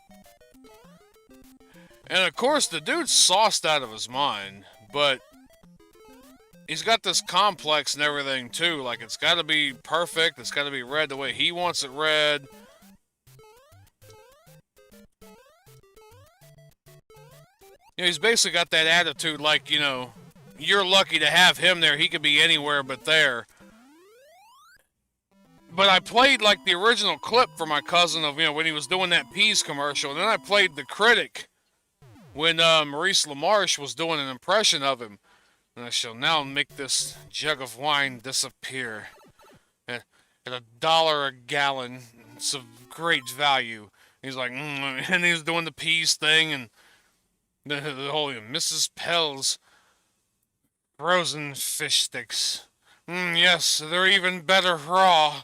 And of course, the dude's sauced out of his mind, but he's got this complex and everything too. Like, it's gotta be perfect, it's gotta be read the way he wants it read. You know, he's basically got that attitude like, you know, you're lucky to have him there, he could be anywhere but there. But I played, like, the original clip for my cousin of, you know, when he was doing that peas commercial. And then I played the critic when Maurice LaMarche was doing an impression of him. And I shall now make this jug of wine disappear at $1 a gallon. It's of great value. He's like, and he's doing the peas thing, and the whole Mrs. Pell's frozen fish sticks. Yes, they're even better raw.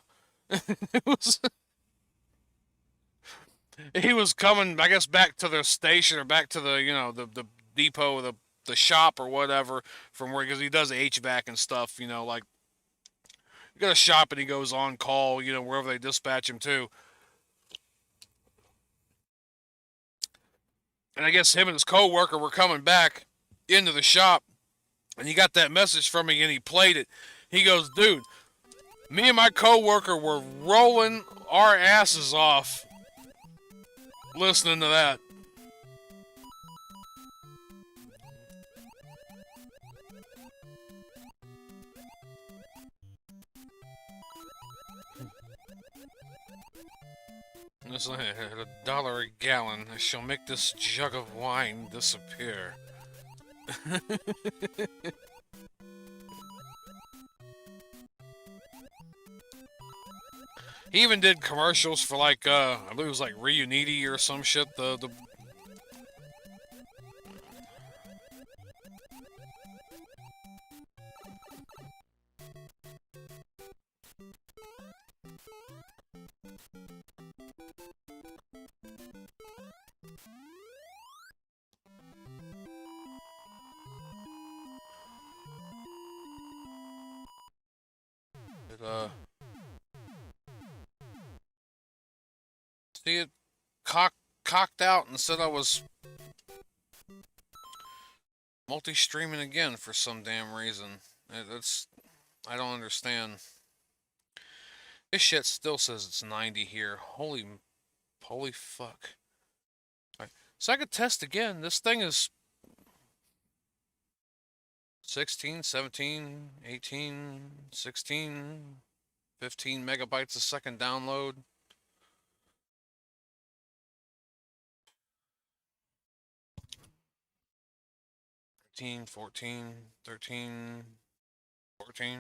He was coming, I guess, back to the station or back to the, you know, the depot, the shop or whatever, from where, because he does HVAC and stuff, you know, like, you got a shop and he goes on call, you know, wherever they dispatch him to. And I guess him and his co-worker were coming back into the shop, And he got that message from me and he played it. He goes, dude, me and my coworker were rolling our asses off listening to that. It's like $1 a gallon. I shall make this jug of wine disappear. He even did commercials for like I believe it was like Reuniti or some shit. The see it cocked out and said I was multi-streaming again for some damn reason. That's I don't understand. This shit still says it's 90 here. Holy fuck. Alright, so I could test again. This thing is 16, 17, 18, 16, 15 megabytes a second download. 13, 14, 13, 14.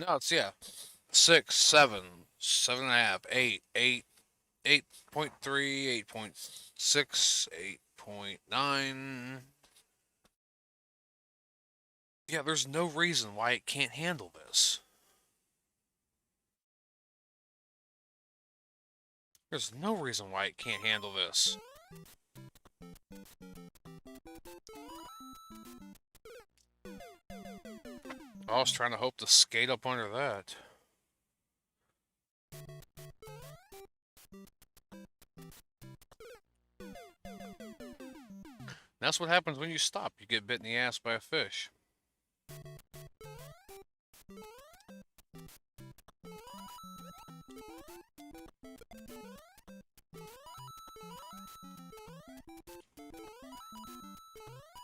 No, it's, yeah. 6, 7, 7.5, 8, 8, 8.3, 8.6, 8.9. Yeah, there's no reason why it can't handle this. There's no reason why it can't handle this. I was trying to hope to skate up under that. That's what happens when you stop. You get bit in the ass by a fish.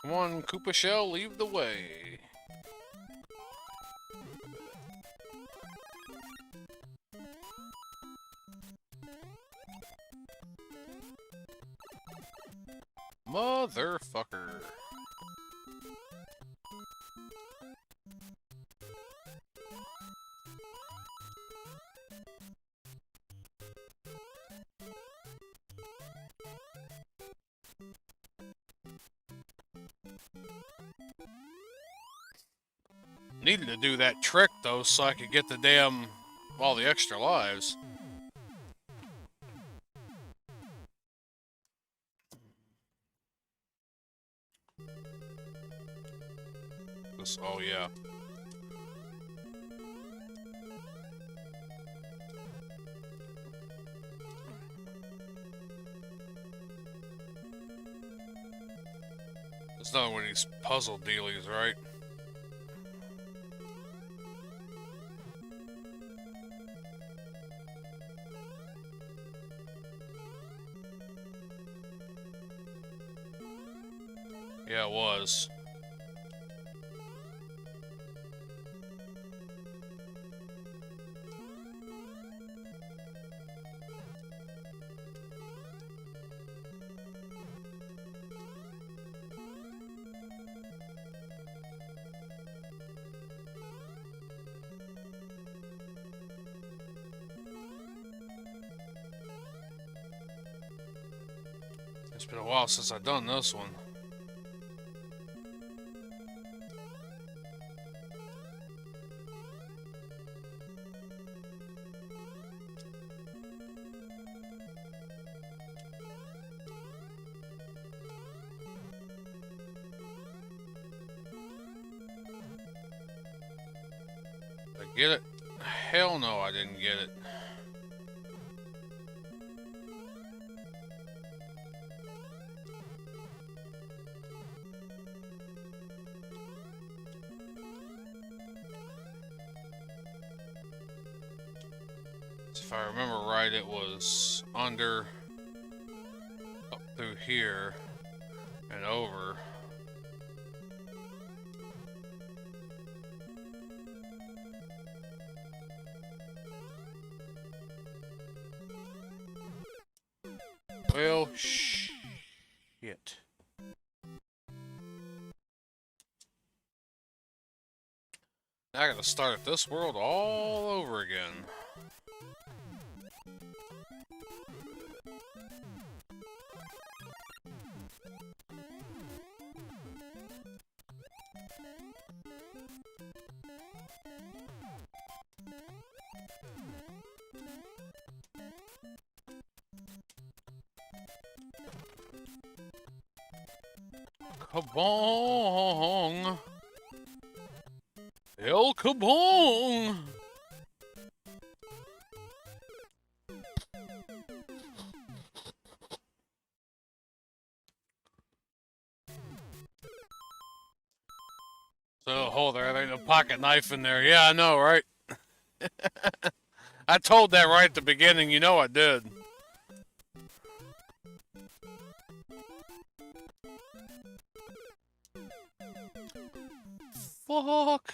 Come on, Koopa Shell, leave the way. Motherfucker. Needed to do that trick though so I could get the damn all the extra lives. This, oh yeah. It's not one of these puzzle dealies, right? Yeah, it was. It's been a while since I've done this one. Did I get it? Hell no, I didn't get it. if I remember right, it was under, up through here, and over. Well, shit. Now I gotta start at this world all over again. Kabong! El Kabong! So, hold there ain't a pocket knife in there. Yeah, I know, right? I told that right at the beginning, you know I did. Fuck.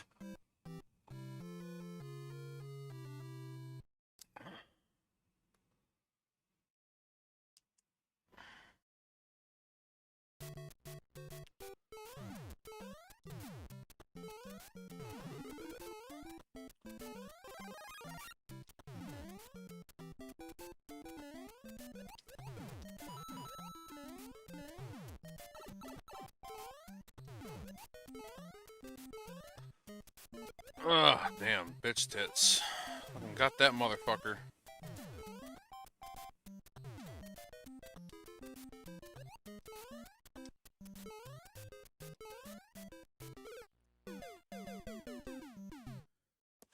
Ugh, damn, bitch tits. Fucking got that motherfucker.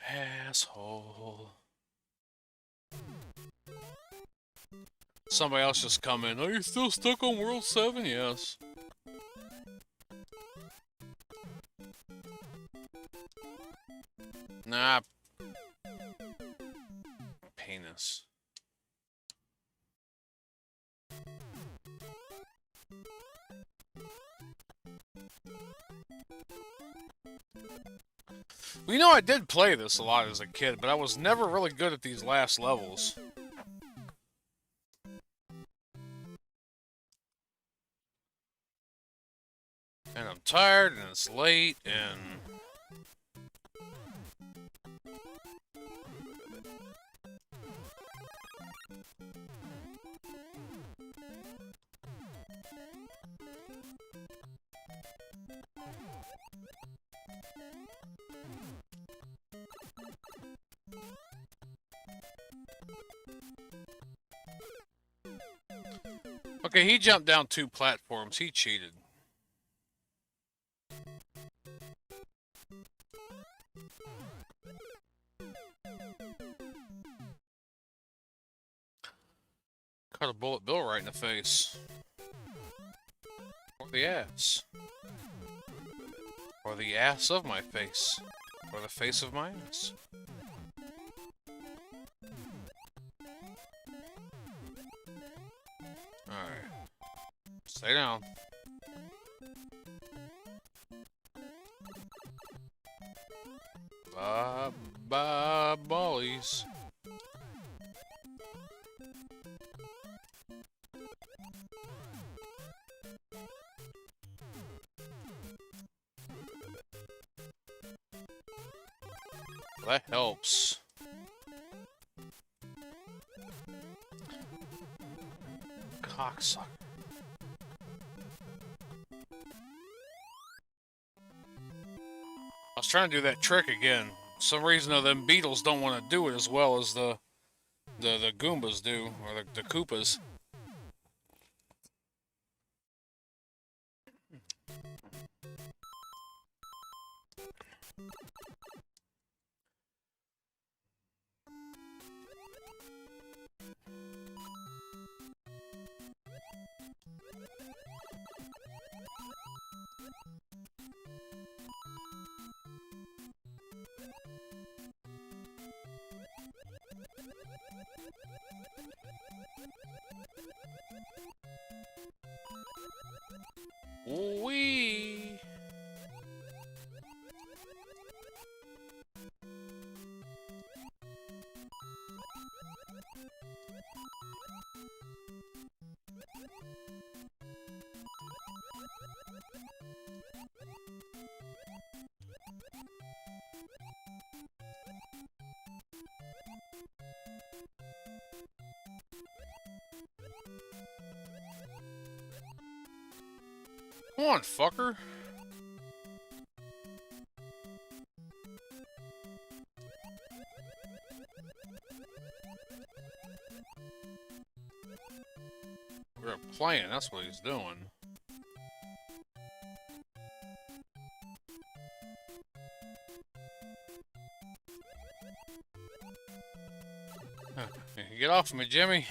Asshole. Somebody else just come in. Are you still stuck on World 7? Yes. Nah. Penis. Well, you know, I did play this a lot as a kid, but I was never really good at these last levels. And I'm tired, and it's late, and... Okay, he jumped down 2 platforms. He cheated. Cut a bullet bill right in the face. Or the ass. Or the ass of my face. Or the face of my ass. Alright. Stay down. Bye, ballies. That helps. Cocksucker. I was trying to do that trick again. For some reason, though, them beetles don't want to do it as well as the Goombas do, or the Koopas. Wee. Come on, fucker. We're playing, that's what he's doing. Get off me, Jimmy.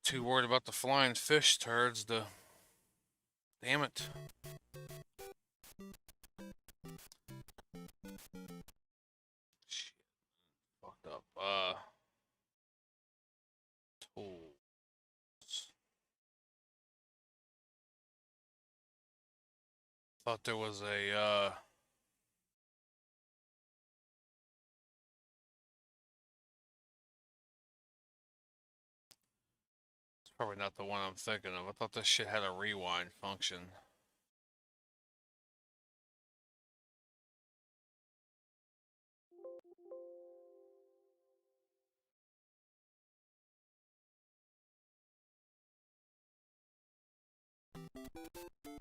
Too worried about the flying fish turds to... Damn it. Shit. Fucked up. Tools. Thought there was a, It's probably not the one I'm thinking of. I thought this shit had a rewind function.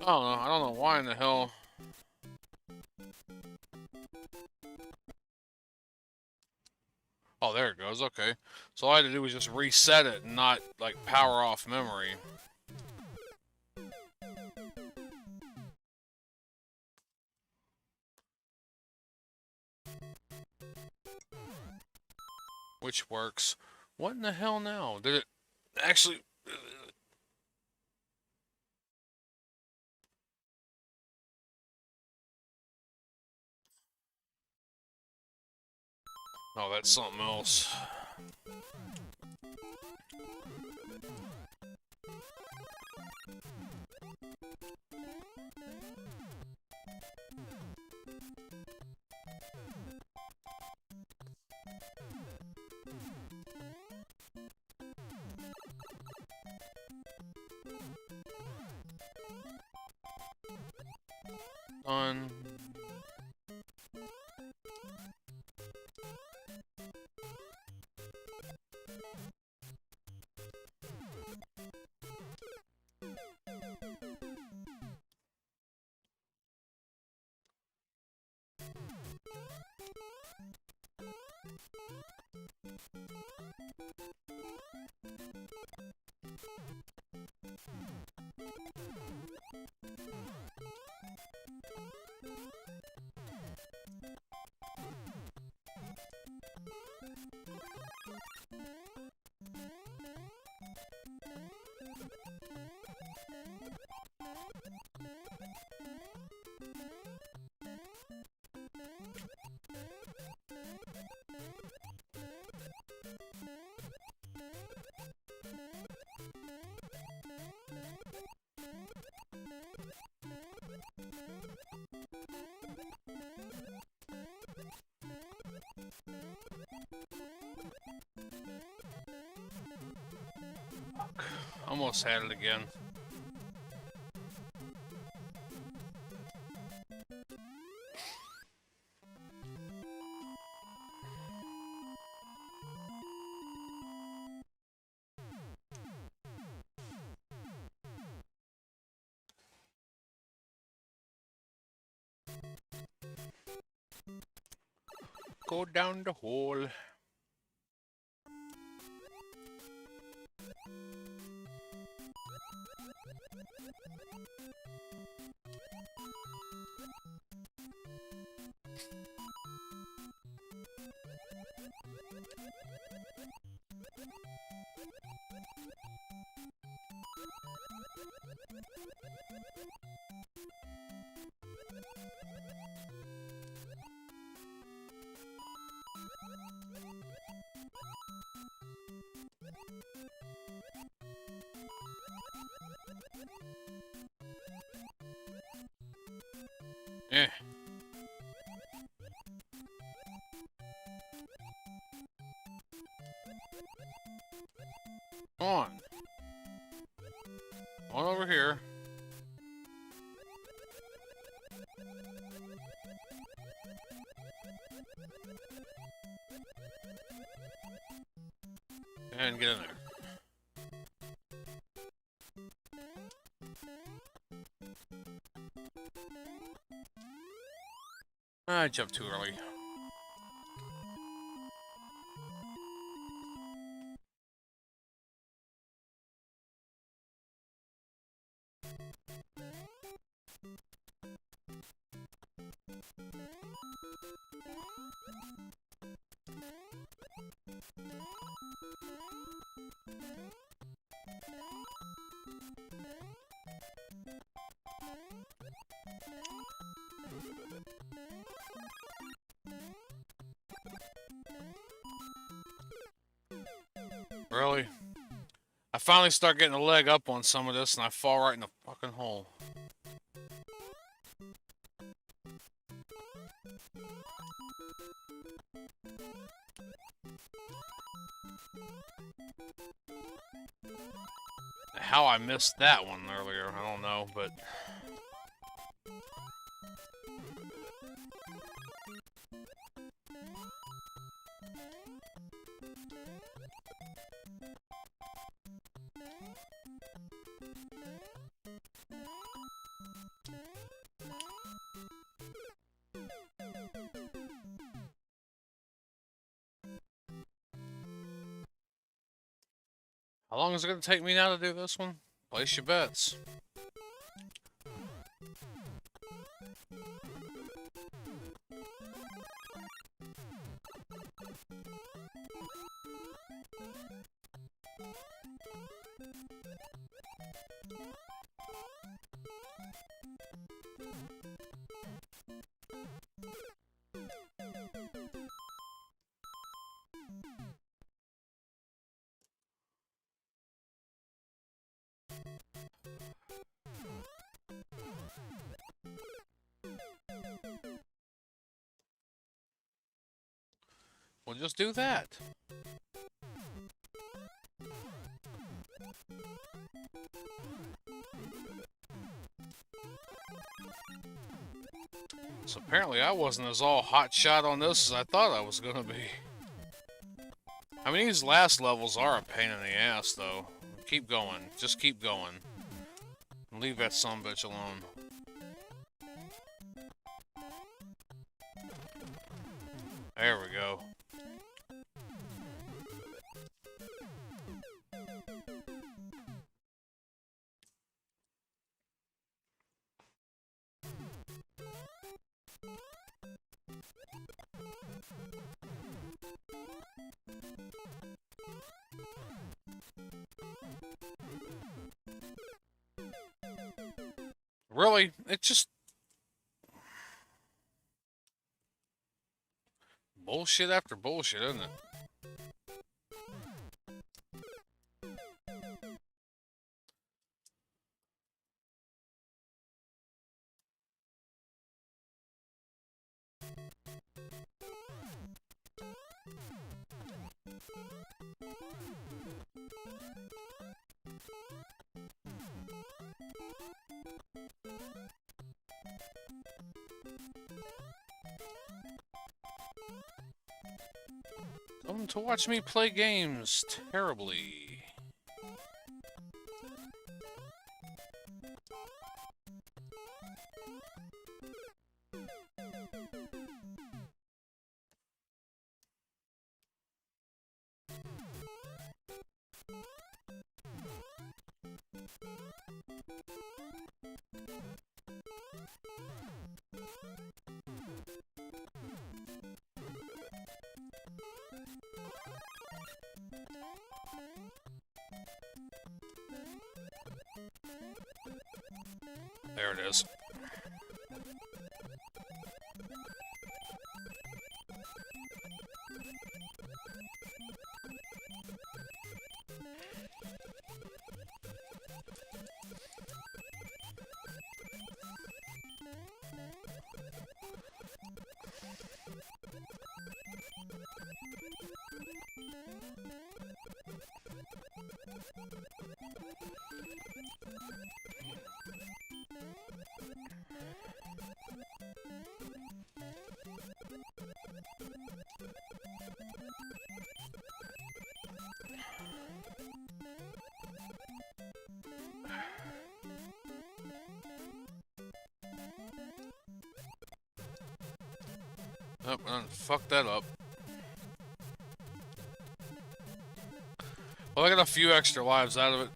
I don't know why in the hell. Oh, there it goes. Okay. So all I had to do was just reset it and not, like, power off memory. Which works. What in the hell now? Did it actually... Oh, that's something else. Done. Almost had it again. Go down the hole. Eh. Come on. On over here. And get in there. I jumped too early. Really? I finally start getting a leg up on some of this and I fall right in the fucking hole. How I missed that one earlier, I don't know, but... How long is it going to take me now to do this one? Place your bets. We'll just do that. So apparently I wasn't as all hot shot on this as I thought I was gonna be. I mean, these last levels are a pain in the ass, though. Keep going. Just keep going. Leave that sumbitch alone. There we go. Really? It just... bullshit after bullshit, isn't it? Come to watch me play games terribly. There it is. Oh, and fuck that up. Well, I got a few extra lives out of it.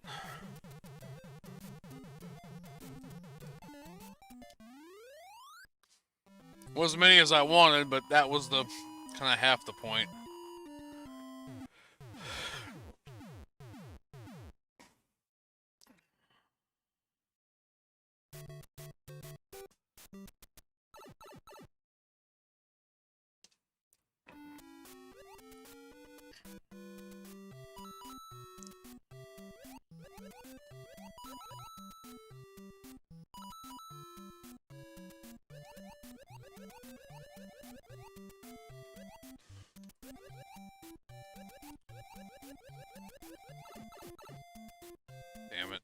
Wasn't as many as I wanted, but that was the kind of half the point. Damn it.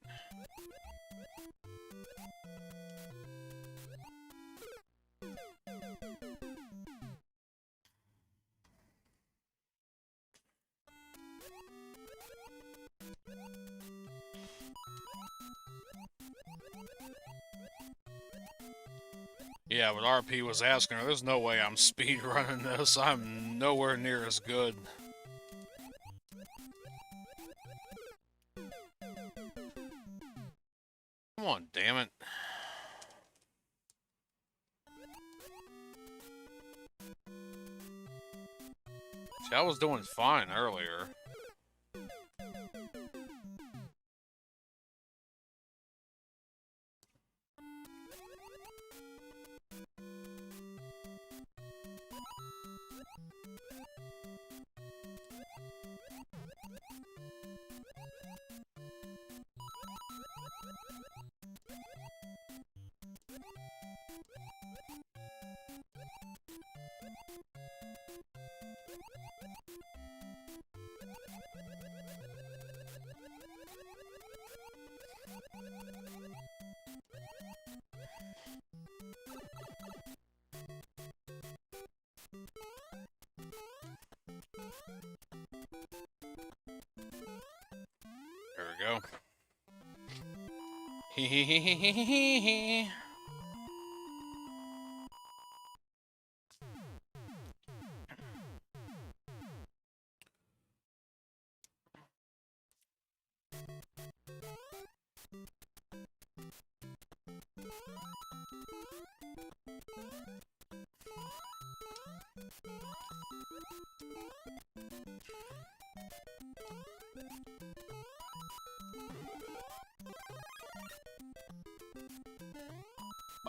Yeah, but RP was asking her, there's no way I'm speed running this. I'm nowhere near as good. Come on, damn it. See, I was doing fine earlier. There we go. Hee hee hee hee hee hee hee.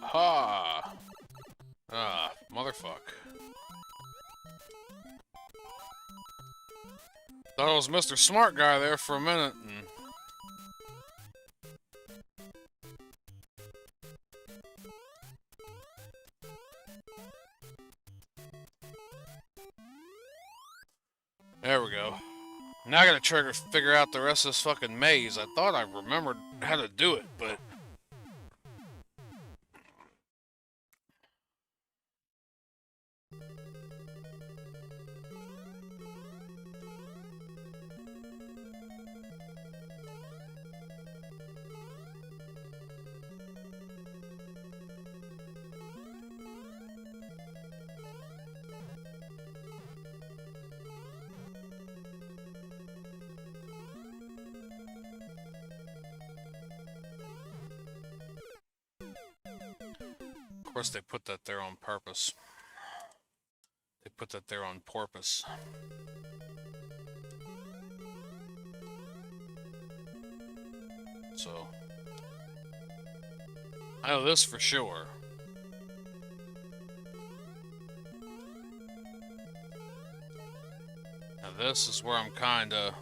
Aha! Ah, motherfuck. Thought it was Mr. Smart Guy there for a minute, and... There we go. Now I gotta figure out the rest of this fucking maze. I thought I remembered how to do it, but... course, they put that there on purpose. They put that there on purpose. So, I know this for sure. Now this is where I'm kinda...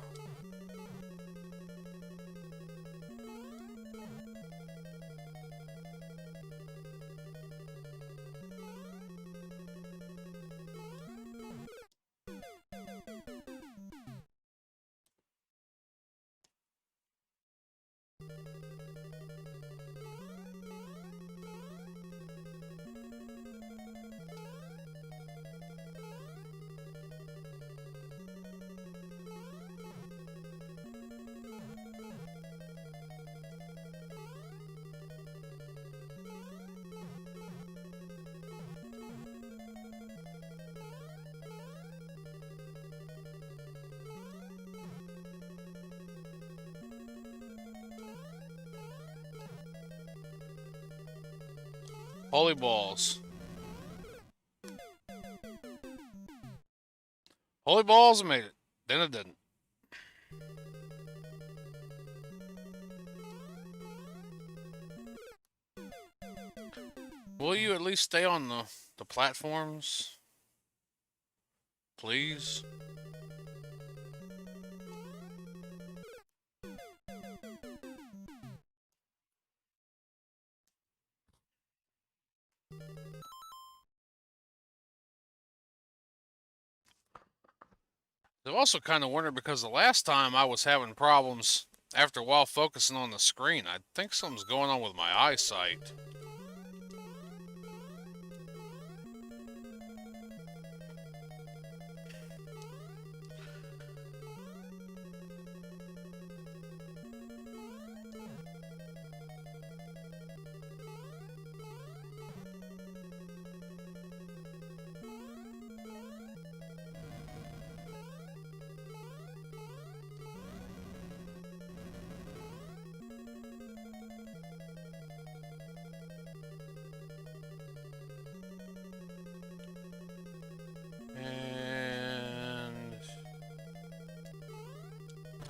Holy balls. Holy balls made it. Then it didn't. Will you at least stay on the platforms? Please? I've also kind of wondered because the last time I was having problems after a while focusing on the screen. I think something's going on with my eyesight.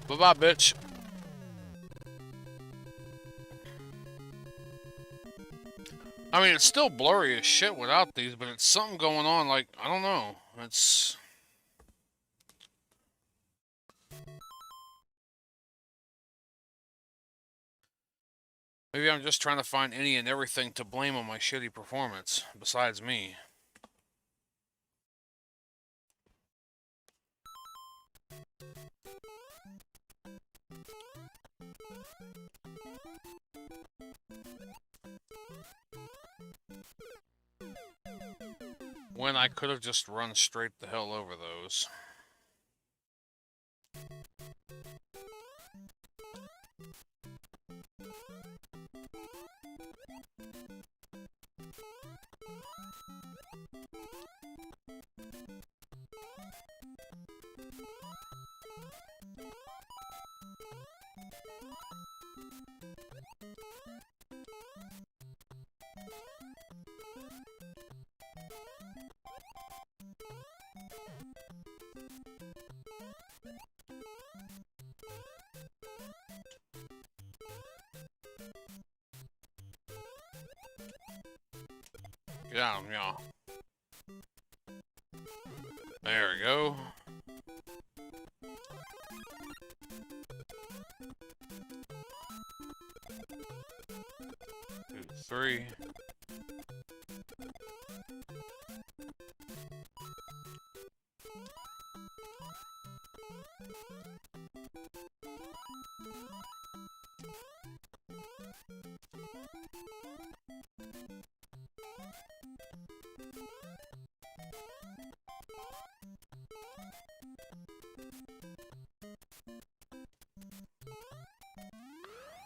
Bye-bye, bitch. I mean, it's still blurry as shit without these, but it's something going on, like, I don't know. It's... Maybe I'm just trying to find any and everything to blame on my shitty performance, besides me. When I could have just run straight the hell over those. Yeah, yeah. There we go. Two, three.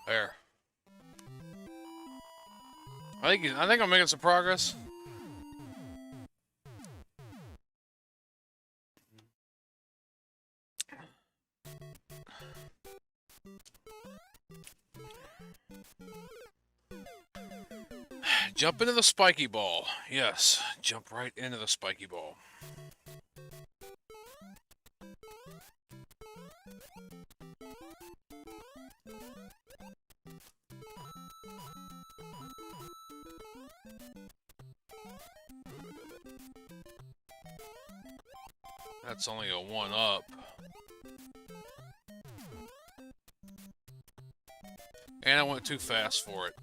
There. I think I'm making some progress. Jump into the spiky ball. Yes, jump right into the spiky ball. That's only a 1-up. And I went too fast for it.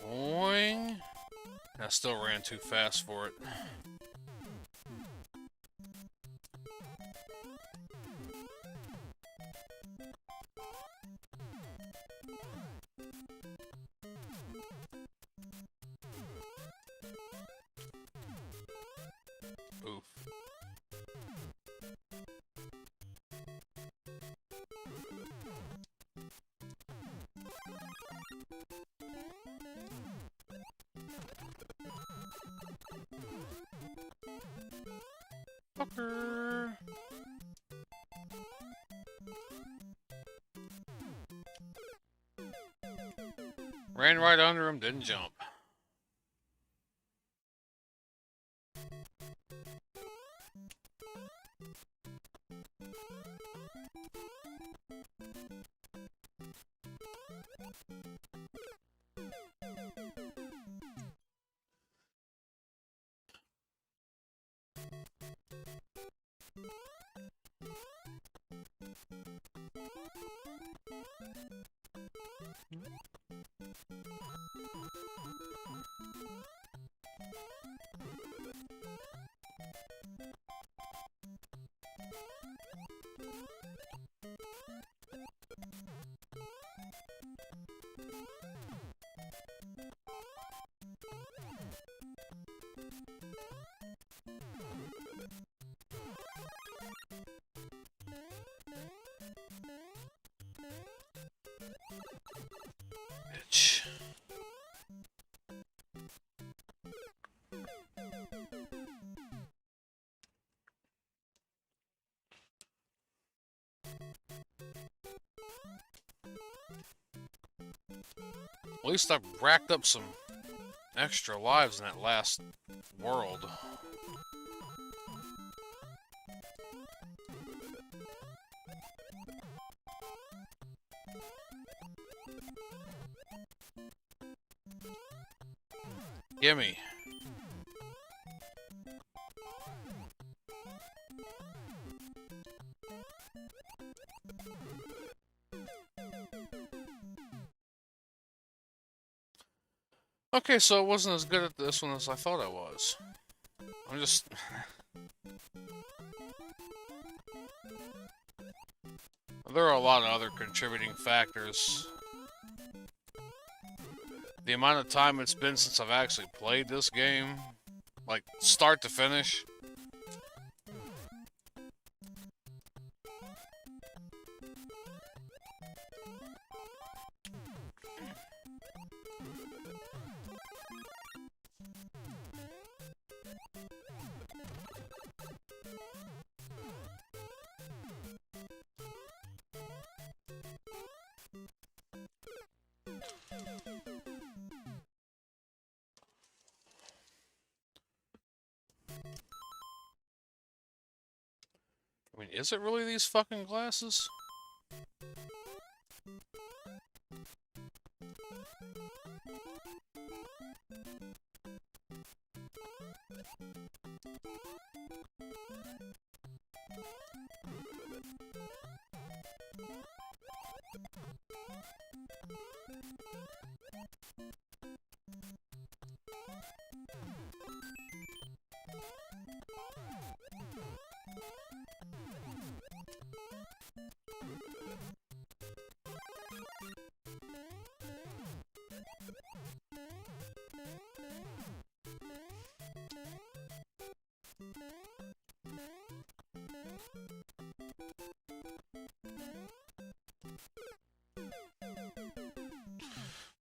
Boing. I still ran too fast for it. Oof. Fucker. Ran right under him, didn't jump. Bitch. At least I racked up some extra lives in that last world. Gimme. Okay, so it wasn't as good at this one as I thought I was. I'm just... There are a lot of other contributing factors. The amount of time it's been since I've actually played this game, like start to finish. I mean, is it really these fucking glasses?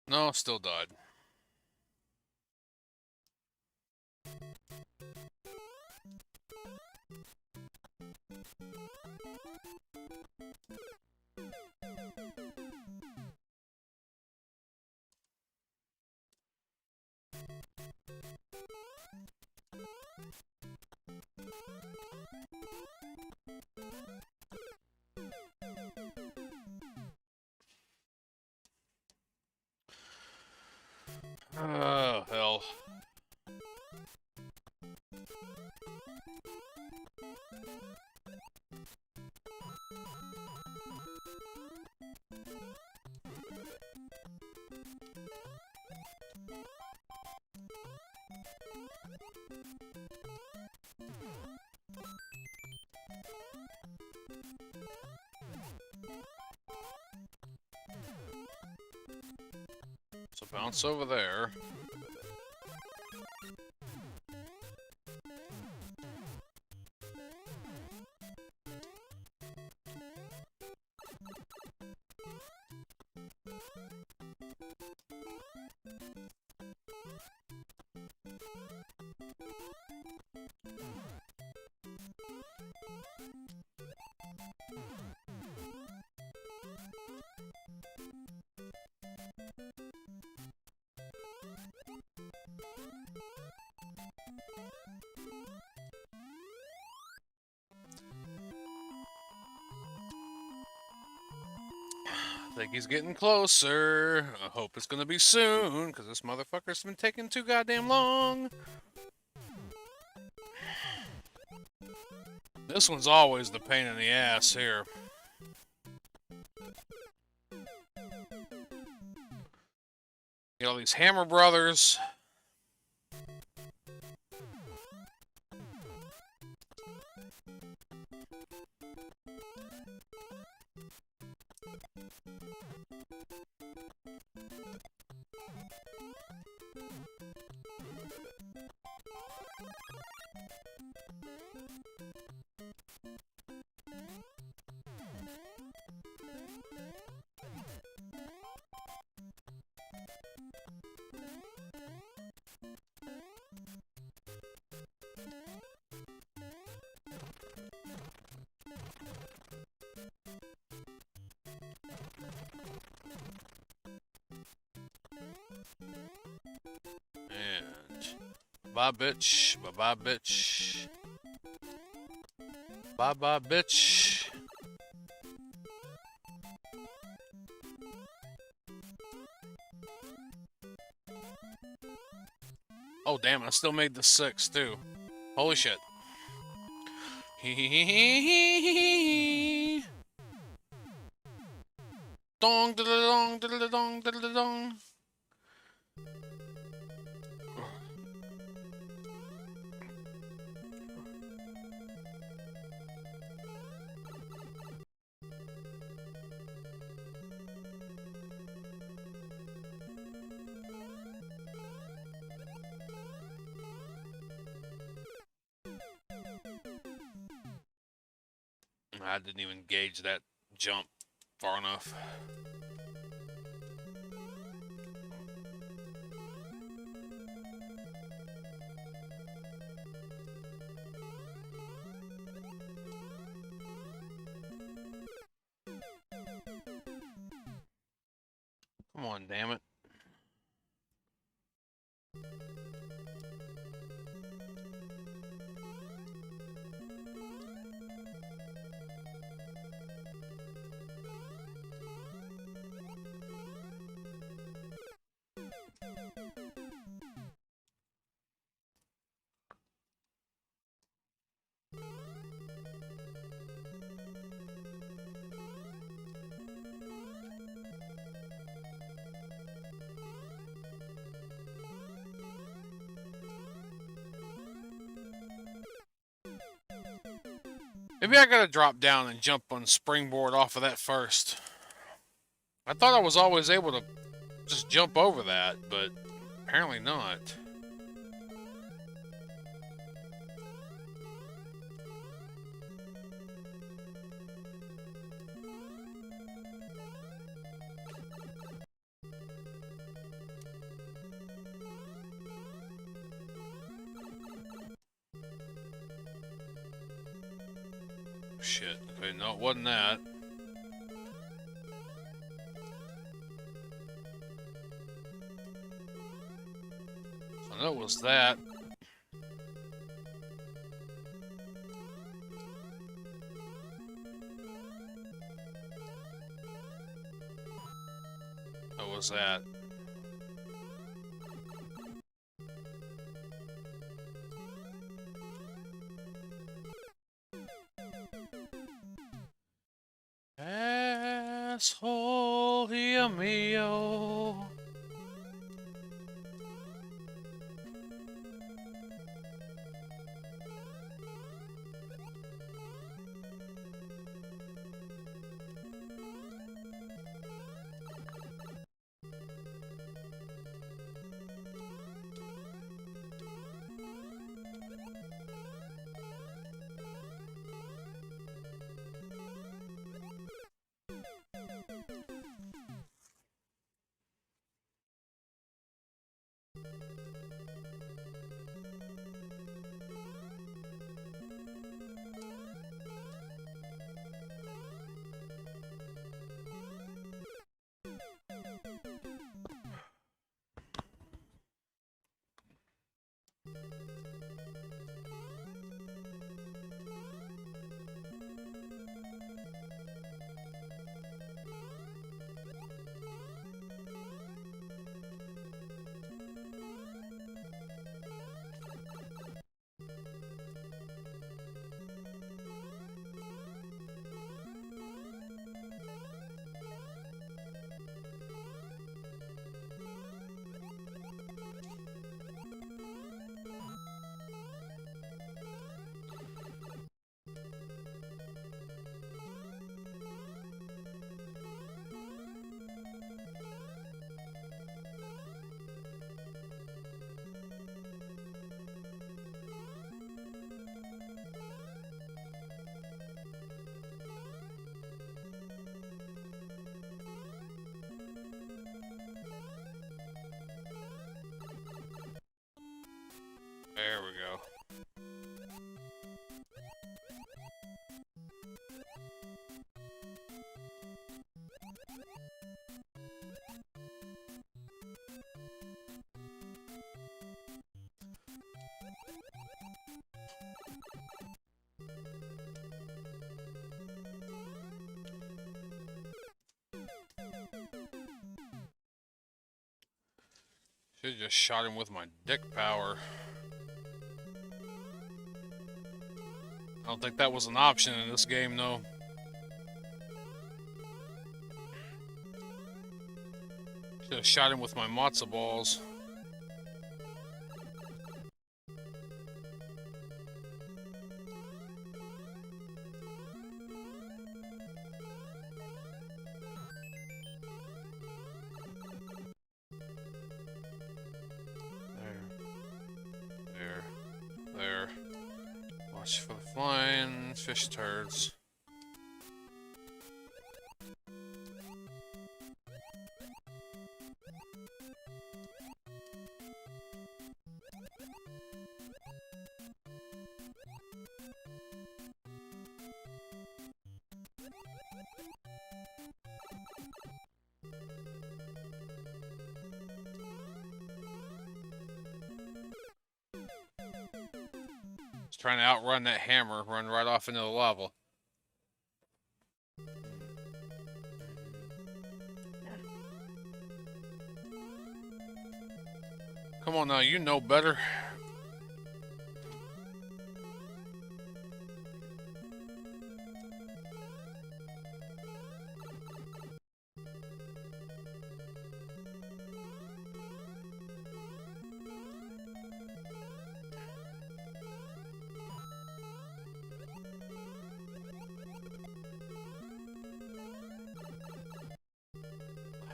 No, still died. Oh, hell. So bounce over there. I think he's getting closer. I hope it's gonna be soon, because this motherfucker's been taking too goddamn long. This one's always the pain in the ass here. You know, these Hammer Brothers. And bye, bitch. Bye, bye, bitch. Bye, bye, bitch. Oh, damn, I still made the 6, too. Holy shit. Dong, diddle-dong, diddle-dong, diddle-dong. I didn't even gauge that jump far enough. Come on, damn it. Maybe I gotta drop down and jump on springboard off of that first. I thought I was always able to just jump over that, but apparently not. shit. Okay, no, it wasn't that. I know it was that. What was that? Asshole, hear me, oh. There we go. Should've just shot him with my dick power. I don't think that was an option in this game, though. Should have shot him with my matzo balls. There. Watch for the flying fish turds. Trying to outrun that hammer, run right off into the lava. Come on now, you know better.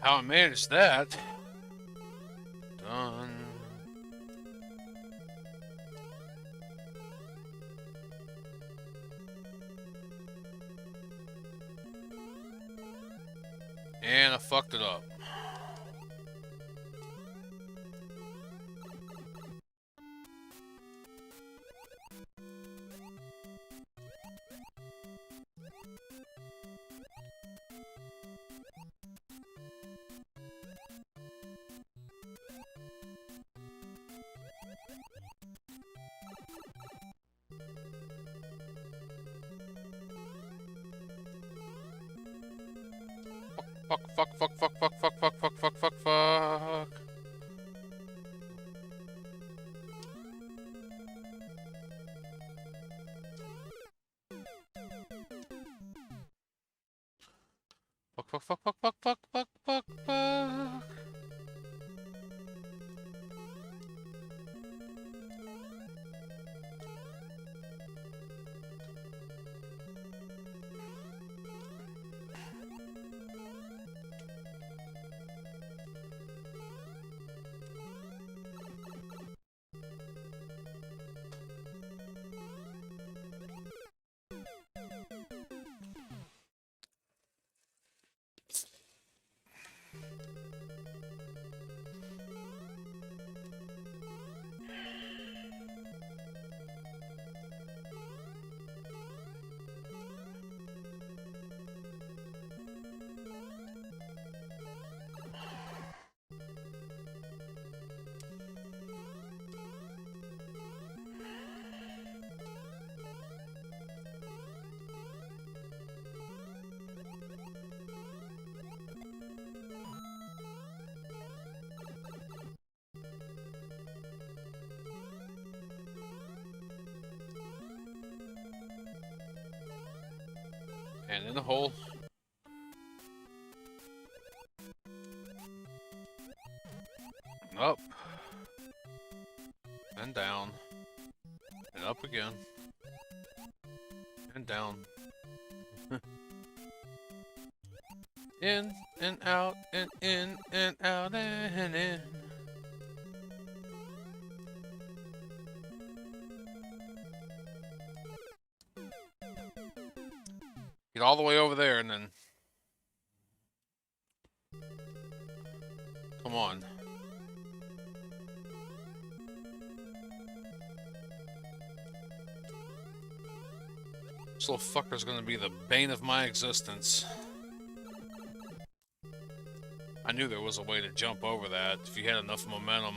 How I managed that. Done. And I fucked it up. Fuck, fuck, fuck, fuck, fuck, fuck, fuck, fuck, fuck, fuck, fuck. Fuck, fuck, fuck, fuck, fuck, fuck, fuck, fuck, fuck. And in the hole. Up. And down. And up again. And down. In and out and in and out and in. Get all the way over there and then... Come on. This little fucker's gonna be the bane of my existence. I knew there was a way to jump over that if you had enough momentum.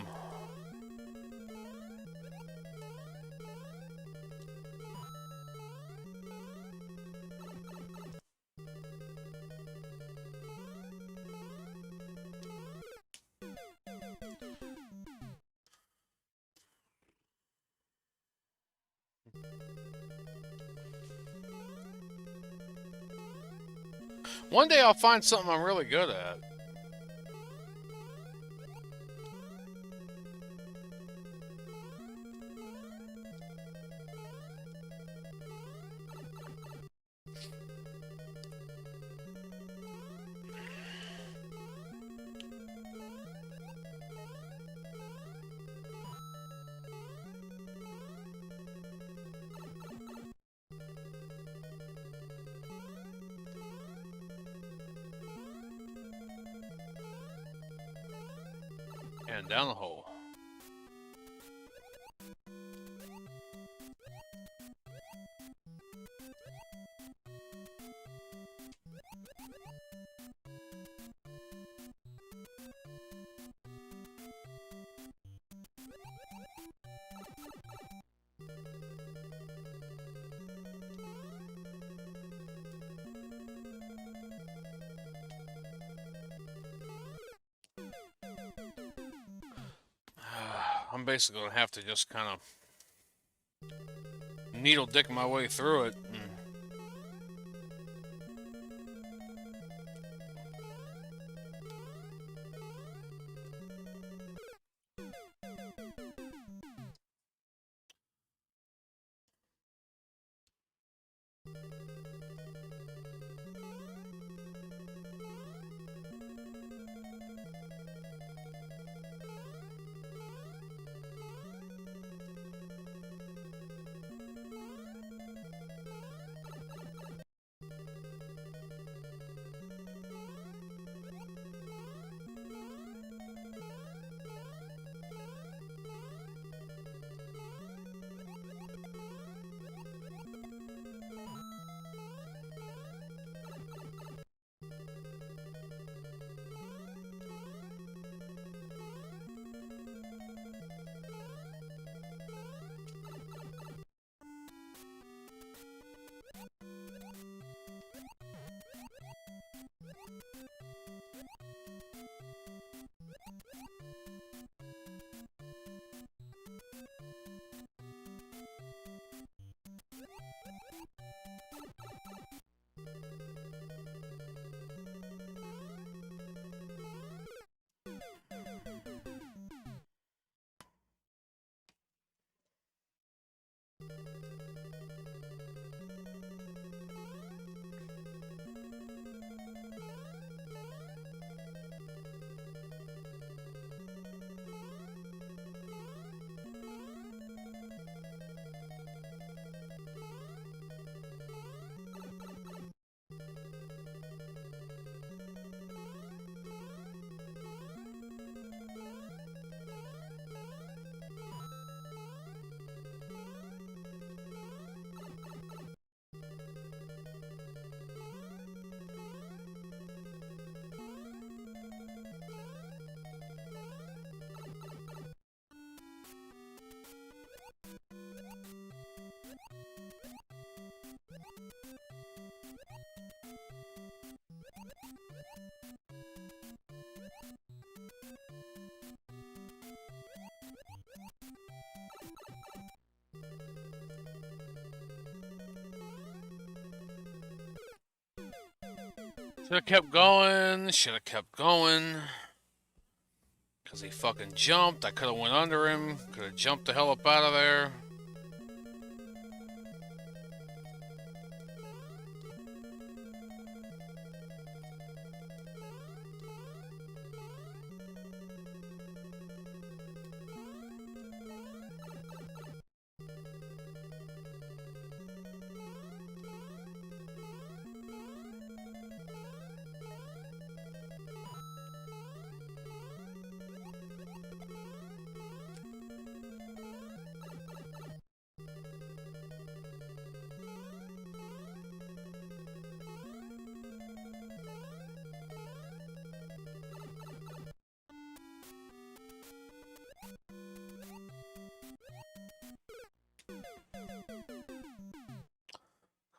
One day I'll find something I'm really good at. And down the hole. I'm basically gonna have to just kind of needle dick my way through it. Should have kept going. Should have kept going. Because he fucking jumped. I could have went under him. Could have jumped the hell up out of there.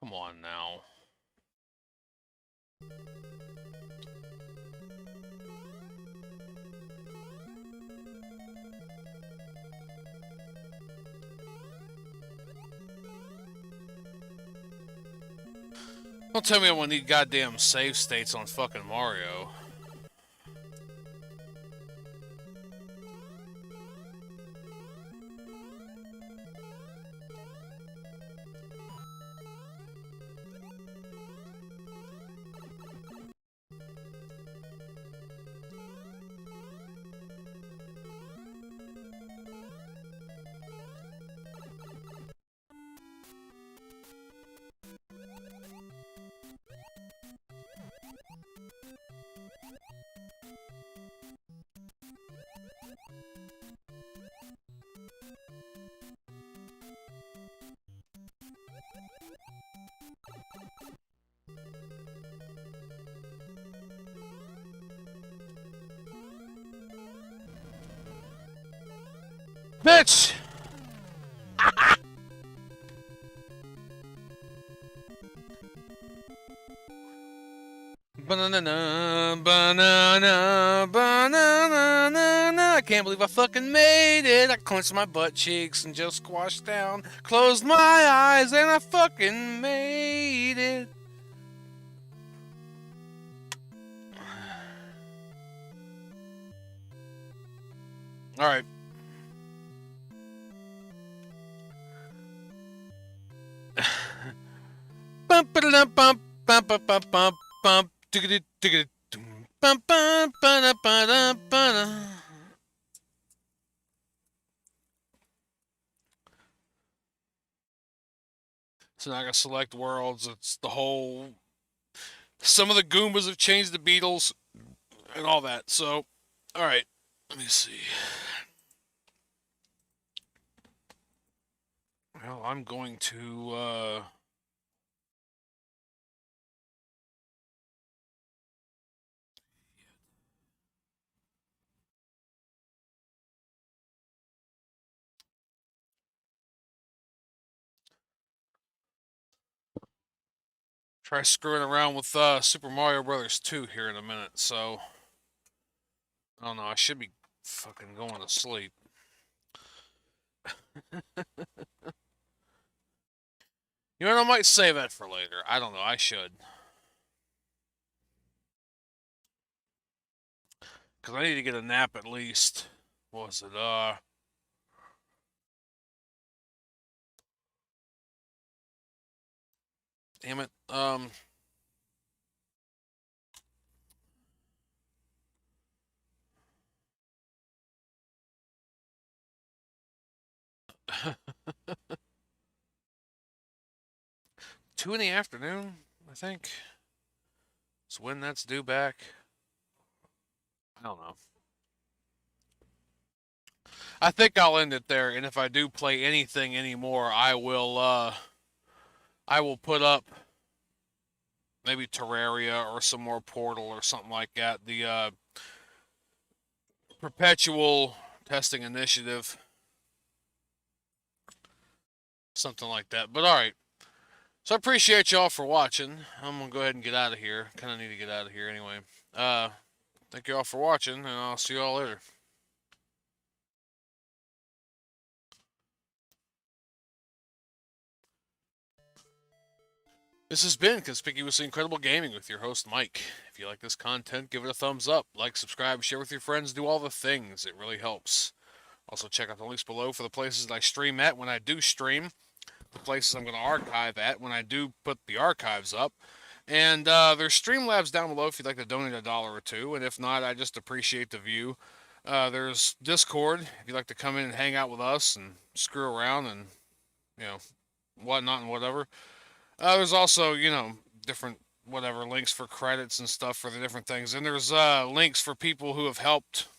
Come on now. Don't tell me I'm gonna need goddamn save states on fucking Mario. Bitch! Banana, banana, banana. I can't believe I fucking made it. I clenched my butt cheeks and just squashed down. Closed my eyes and I fucking made it. Alright. Bump, bump, bump, bump, bump, bump, bump, bump. So now I gotta select worlds. It's the whole. Some of the Goombas have changed the Beatles and all that. So, alright. Let me see. Well, I'm going to. Try screwing around with Super Mario Brothers 2 here in a minute, so I don't know, I should be fucking going to sleep. You know, I might save that for later. I don't know, I should. Because I need to get a nap at least. What was it, damn it, 2 in the afternoon, I think. It's when that's due back. I don't know. I think I'll end it there, and if I do play anything anymore, I will put up maybe Terraria or some more Portal or something like that. The Perpetual Testing Initiative. Something like that. But alright. So I appreciate y'all for watching. I'm going to go ahead and get out of here. Kind of need to get out of here anyway. Thank y'all for watching, and I'll see y'all later. This has been Conspicuously Incredible Gaming with your host, Mike. If you like this content, give it a thumbs up, like, subscribe, share with your friends, do all the things. It really helps. Also, check out the links below for the places that I stream at when I do stream, the places I'm going to archive at when I do put the archives up. And there's Streamlabs down below if you'd like to donate $1 or two. And if not, I just appreciate the view. There's Discord if you'd like to come in and hang out with us and screw around and, you know, whatnot and whatever. There's also, different whatever links for credits and stuff for the different things. And there's links for people who have helped,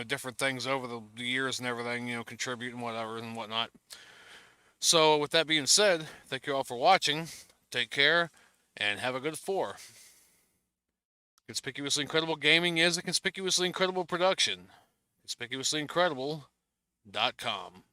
different things over the years and everything, contribute and whatever and whatnot. So, with that being said, thank you all for watching. Take care and have a good 4. Conspicuously Incredible Gaming is a conspicuously incredible production. ConspicuouslyIncredible.com.